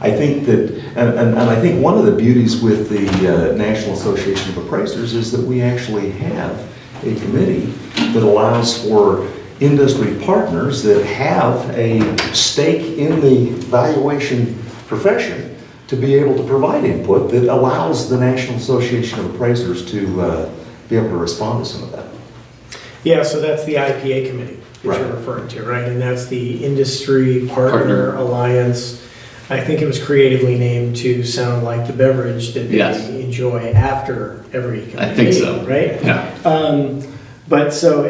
I think that, and I think one of the beauties with the National Association of Appraisers is that we actually have a committee that allows for industry partners that have a stake in the valuation profession to be able to provide input that allows the National Association of Appraisers to be able to respond to some of that. Yeah, so that's the IPA committee that Right. you're referring to, right? And that's the Industry Partner Alliance. I think it was creatively named to sound like the beverage that they Yes. enjoy after every committee I think so. meeting, right? Yeah. But so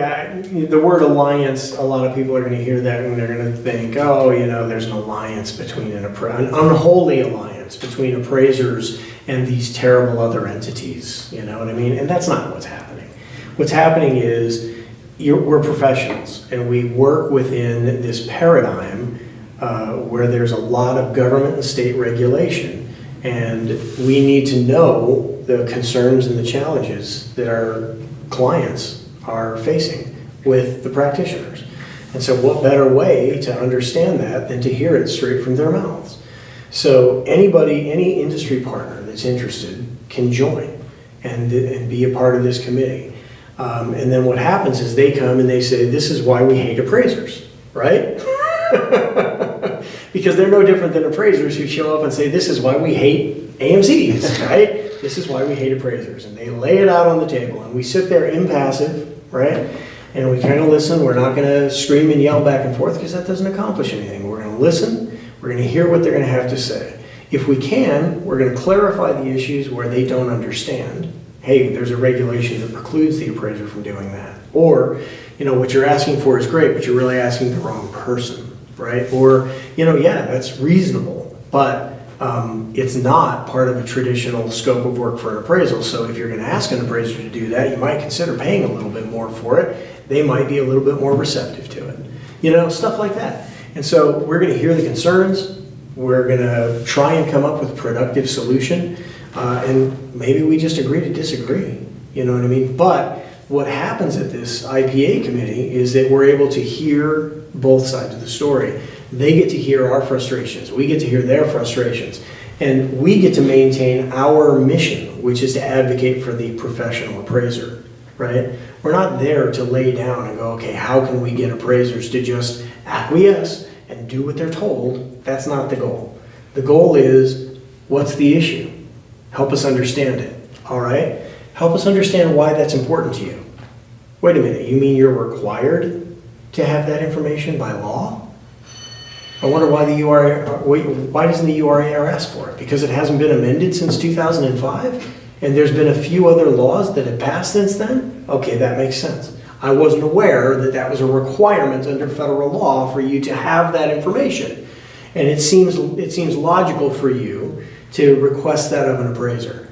the word alliance, a lot of people are going to hear that and they're going to think, oh, you know, there's an alliance between an unholy alliance between appraisers and these terrible other entities. You know what I mean? And that's not what's happening. What's happening is we're professionals and we work within this paradigm where there's a lot of government and state regulation, and we need to know the concerns and the challenges that our clients are facing with the practitioners. And so what better way to understand that than to hear it straight from their mouths? So anybody, any industry partner that's interested can join and be a part of this committee. And then what happens is they come and they say, this is why we hate appraisers, right? Because they're no different than appraisers who show up and say, this is why we hate AMCs, right? This is why we hate appraisers. And they lay it out on the table. And we sit there impassive, right? And we kind of listen. We're not going to scream and yell back and forth because that doesn't accomplish anything. We're going to listen. We're going to hear what they're going to have to say. If we can, we're going to clarify the issues where they don't understand. Hey, there's a regulation that precludes the appraiser from doing that. Or, you know, what you're asking for is great, but you're really asking the wrong person, right? Or, you know, yeah, that's reasonable, but it's not part of a traditional scope of work for an appraisal. So if you're going to ask an appraiser to do that, you might consider paying a little bit more for it. They might be a little bit more receptive to it. You know, stuff like that. And so we're going to hear the concerns. We're going to try and come up with a productive solution. And maybe we just agree to disagree. You know what I mean? But what happens at this IPA committee is that we're able to hear both sides of the story. They get to hear our frustrations. We get to hear their frustrations. And we get to maintain our mission, which is to advocate for the professional appraiser, right? We're not there to lay down and go, okay, how can we get appraisers to just acquiesce and do what they're told? That's not the goal. The goal is, what's the issue? Help us understand it, all right? Help us understand why that's important to you. Wait a minute, you mean you're required to have that information by law? I wonder why the URA, why doesn't the URA ask for it? Because it hasn't been amended since 2005? And there's been a few other laws that have passed since then? Okay, that makes sense. I wasn't aware that that was a requirement under federal law for you to have that information. And it seems logical for you to request that of an appraiser.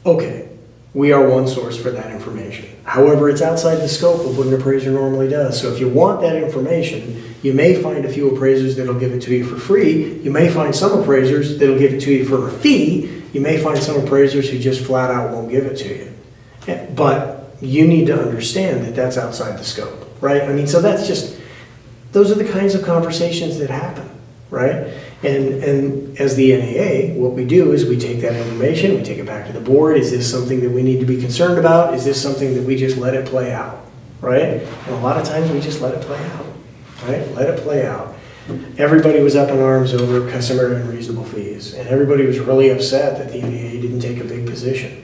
Okay, we are one source for that information. However, it's outside the scope of what an appraiser normally does. So if you want that information, you may find a few appraisers that'll give it to you for free. You may find some appraisers that'll give it to you for a fee. You may find some appraisers who just flat out won't give it to you. But you need to understand that that's outside the scope, right? I mean, so that's just, those are the kinds of conversations that happen, right? And as the NAA, what we do is we take that information, we take it back to the board. Is this something that we need to be concerned about? Is this something that we just let it play out, right? And a lot of times we just let it play out, right? Let it play out. Everybody was up in arms over customary and reasonable fees, and everybody was really upset that the NAA didn't take a big position.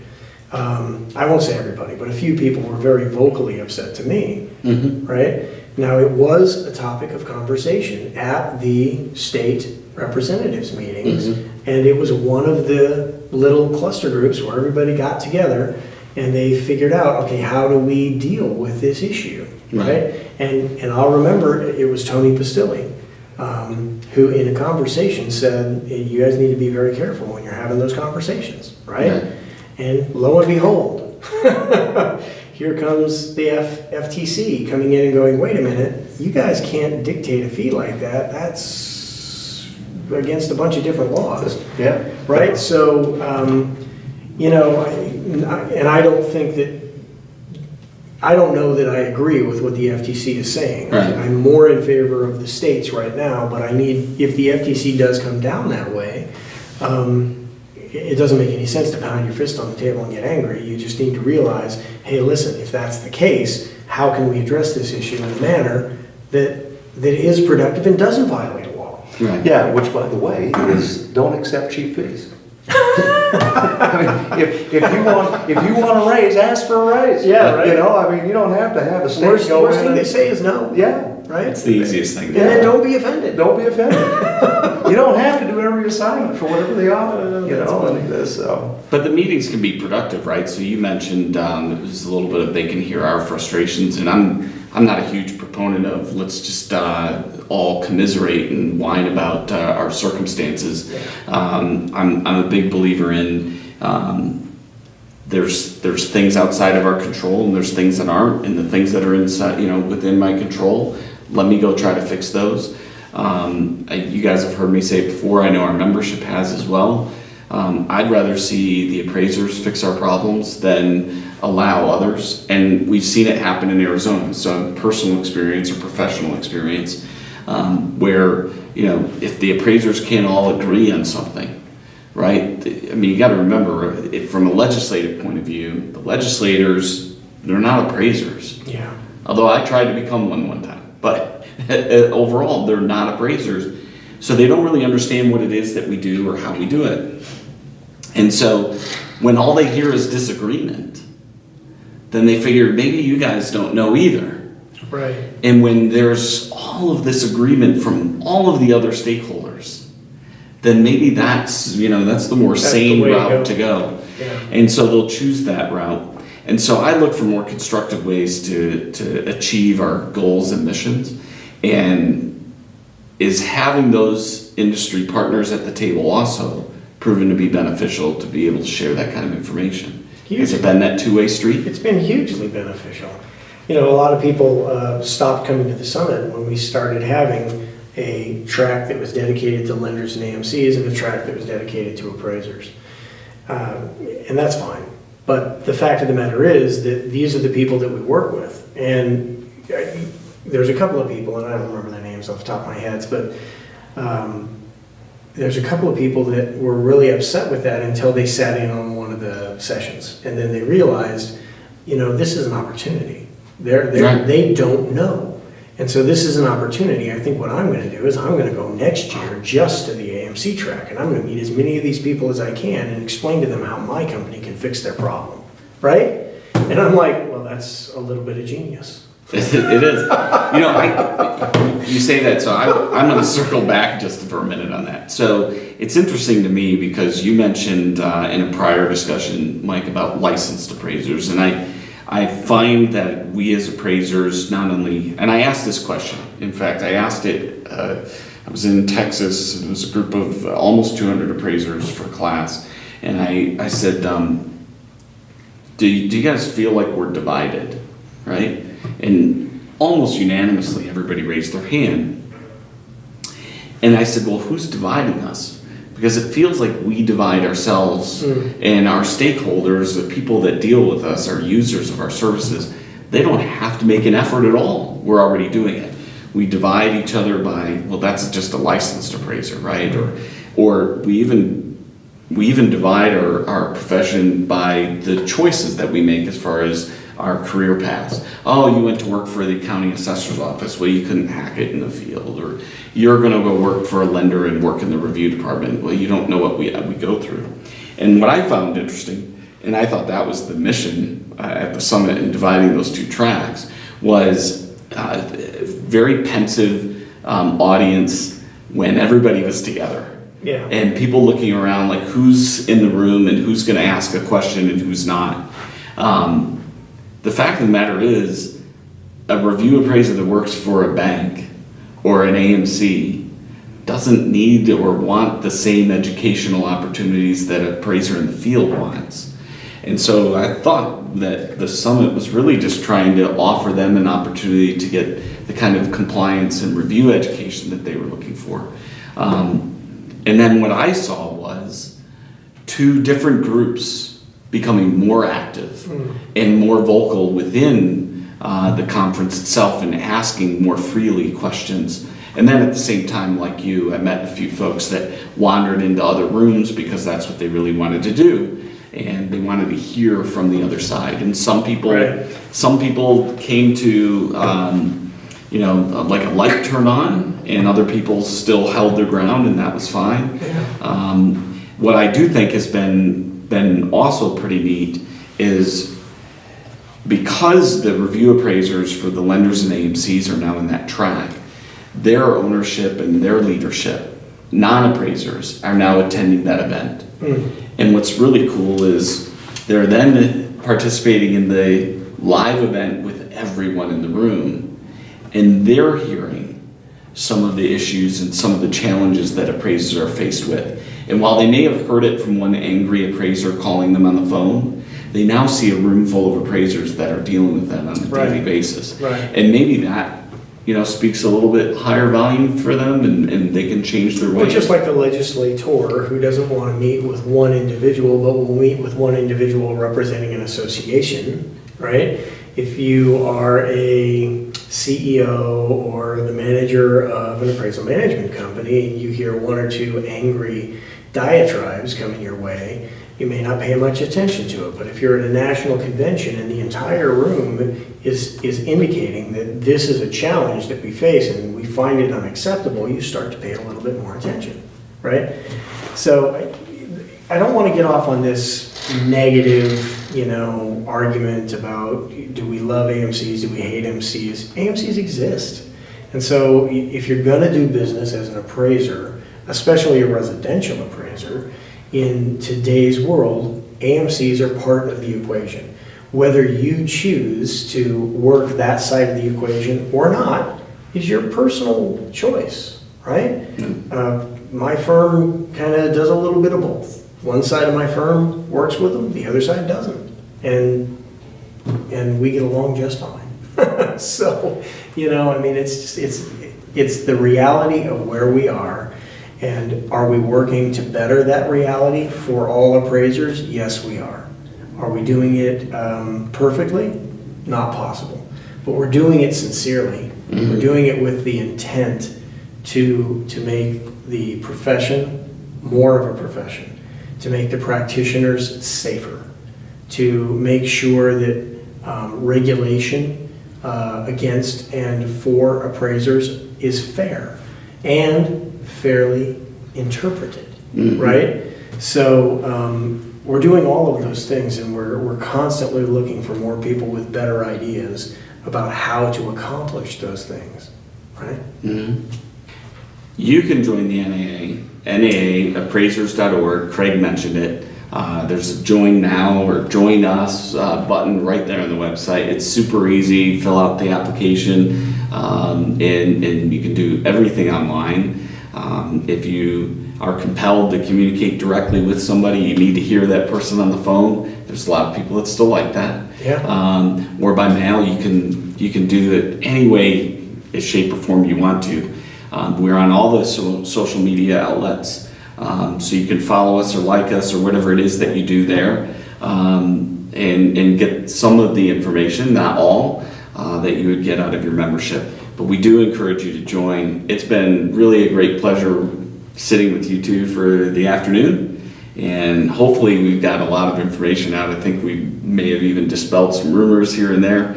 I won't say everybody, but a few people were very vocally upset to me, right? Now, it was a topic of conversation at the state representatives meetings, and it was one of the little cluster groups where everybody got together and they figured out, okay, how do we deal with this issue, right? And I'll remember it was Tony Pastilli, who in a conversation said, hey, you guys need to be very careful when you're having those conversations, right? And lo and behold, here comes the FTC coming in and going, wait a minute, you guys can't dictate a fee like that. That's against a bunch of different laws. Yeah. Right? So, you know, and I don't think that, I don't know that I agree with what the FTC is saying. Right. I'm more in favor of the states right now, but I need, if the FTC does come down that way, it doesn't make any sense to pound your fist on the table and get angry. You just need to realize, hey, listen, if that's the case, how can we address this issue in a manner that is productive and doesn't violate a law? Right. Yeah, which by the way is don't accept cheap fees. I mean, if you want a raise, ask for a raise. Yeah, right. You know, I mean, you don't have to have a state Worst go in thing and- they say is no. Yeah, Right? It's the easiest thing. And then don't be offended. don't be offended. You don't have to do every assignment for whatever they offer. You That's know, funny. and so. But the meetings can be productive, right? So you mentioned it was a little bit of they can hear our frustrations, and I'm not a huge proponent of let's just all commiserate and whine about our circumstances. I'm a big believer in there's things outside of our control, and there's things that aren't, and the things that are inside, within my control, let me go try to fix those. You guys have heard me say it before. I know our membership has as well. I'd rather see the appraisers fix our problems than allow others. And we've seen it happen in Arizona. So personal experience or professional experience, where, if the appraisers can't all agree on something, right? I mean, you got to remember, from a legislative point of view, the legislators, they're not appraisers. Yeah. Although I tried to become one time. But overall, they're not appraisers. So they don't really understand what it is that we do or how we do it. And so when all they hear is disagreement, then they figure maybe you guys don't know either. Right. And when there's all of this agreement from all of the other stakeholders, then maybe that's the more That's sane the way to route go. to go. Yeah. And so they'll choose that route. And so I look for more constructive ways to achieve our goals and missions. And is having those industry partners at the table also proven to be beneficial to be able to share that kind of information? Has it been that two-way street? It's been hugely beneficial. A lot of people stopped coming to the summit when we started having a track that was dedicated to lenders and AMCs and a track that was dedicated to appraisers. And that's fine. But the fact of the matter is that these are the people that we work with. And there's a couple of people, and I don't remember their names off the top of my head, but there's a couple of people that were really upset with that until they sat in on one of the sessions. And then they realized, this is an opportunity. Right. They don't know. And so this is an opportunity. I think what I'm going to do is I'm going to go next year just to the AMC track, and I'm going to meet as many of these people as I can and explain to them how my company can fix their problem, right? And I'm like, well, that's a little bit of genius. It is. You say that, so I'm going to circle back just for a minute on that. So it's interesting to me because you mentioned in a prior discussion, Mike, about licensed appraisers, and I find that we as appraisers not only, and I asked this question, in fact, I asked it, I was in Texas, it was a group of almost 200 appraisers for a class, and I said, do you guys feel like we're divided, right? And almost unanimously, everybody raised their hand. And I said, well, who's dividing us? Because it feels like we divide ourselves and our stakeholders, the people that deal with us, our users of our services, they don't have to make an effort at all. We're already doing it. We divide each other by, well, that's just a licensed appraiser, right? Or we even divide our profession by the choices that we make as far as our career paths. Oh, you went to work for the county assessor's office. Well, you couldn't hack it in the field. Or you're going to go work for a lender and work in the review department. Well, you don't know what we go through. And what I found interesting, and I thought that was the mission at the summit in dividing those two tracks, was very pensive audience when everybody was together. Yeah. And people looking around like who's in the room and who's going to ask a question and who's not. The fact of the matter is, a review appraiser that works for a bank or an AMC doesn't need or want the same educational opportunities that an appraiser in the field wants. And so I thought that the summit was really just trying to offer them an opportunity to get the kind of compliance and review education that they were looking for. And then what I saw was two different groups becoming more active and more vocal within the conference itself and asking more freely questions. And then at the same time, like you, I met a few folks that wandered into other rooms because that's what they really wanted to do. And they wanted to hear from the other side. And some people came to, like a light turn on, and other people still held their ground, and that was fine. Yeah. What I do think has been also pretty neat is because the review appraisers for the lenders and AMCs are now in that track, their ownership and their leadership, non-appraisers, are now attending that event. And what's really cool is they're then participating in the live event with everyone in the room, and they're hearing some of the issues and some of the challenges that appraisers are faced with. And while they may have heard it from one angry appraiser calling them on the phone, they now see a room full of appraisers that are dealing with that on a daily basis. Right. And maybe that, speaks a little bit higher volume for them, and they can change their ways. Well, just like the legislator who doesn't want to meet with one individual, but will meet with one individual representing an association, right? If you are a CEO or the manager of an appraisal management company and you hear one or two angry diatribes coming your way, you may not pay much attention to it. But if you're at a national convention and the entire room is indicating that this is a challenge that we face and we find it unacceptable, you start to pay a little bit more attention, right? So I don't want to get off on this negative, argument about do we love AMCs, do we hate AMCs? AMCs exist. And so if you're going to do business as an appraiser, especially a residential appraiser, in today's world, AMCs are part of the equation. Whether you choose to work that side of the equation or not is your personal choice, right? My firm kind of does a little bit of both. One side of my firm works with them, the other side doesn't. And we get along just fine. So, it's the reality of where we are. And are we working to better that reality for all appraisers? Yes, we are. Are we doing it perfectly? Not possible. But we're doing it sincerely. We're doing it with the intent to make the profession more of a profession, to make the practitioners safer, to make sure that regulation against and for appraisers is fair and fairly interpreted, right? So we're doing all of those things, and we're constantly looking for more people with better ideas about how to accomplish those things, right? You can join the NAA, NAAappraisers.org. Craig mentioned it. There's a join now or join us button right there on the website. It's super easy. Fill out the application, and you can do everything online. If you are compelled to communicate directly with somebody, you need to hear that person on the phone. There's a lot of people that still like that. Yeah. Or by mail, you can do it any way, shape, or form you want to. We're on all the social media outlets, so you can follow us or like us or whatever it is that you do there, and get some of the information, not all, that you would get out of your membership. But we do encourage you to join. It's been really a great pleasure sitting with you two for the afternoon, and hopefully we've got a lot of information out. I think we may have even dispelled some rumors here and there.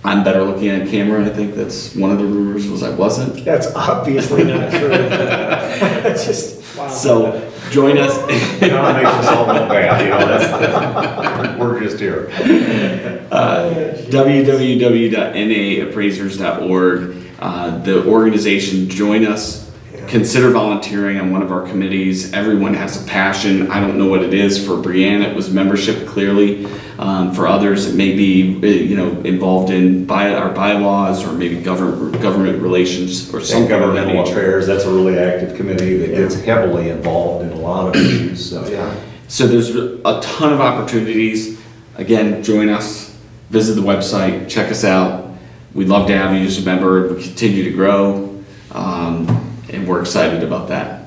I'm better looking on camera. I think that's one of the rumors was I wasn't. That's obviously not true. It's just, wow. So join us. You know, it makes us all look bad, you know, that's, we're just here. www.naaappraisers.org. The organization, join us. Consider volunteering on one of our committees. Everyone has a passion. I don't know what it is. For Brianne, it was membership, clearly. For others, it may be involved in our bylaws, or maybe government relations or some Governmental affairs, that's a really active committee that gets heavily involved in a lot of issues, so yeah. So there's a ton of opportunities. Again, join us, visit the website, check us out. We'd love to have you as a member. We continue to grow, and we're excited about that.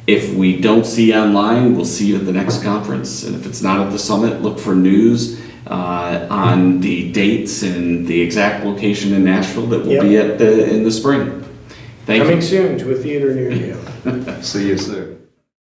If we don't see you online, we'll see you at the next conference. And if it's not at the summit, look for news on the dates and the exact location in Nashville that will be at in the spring. Thank you. Coming soon to a theater near you. See you soon.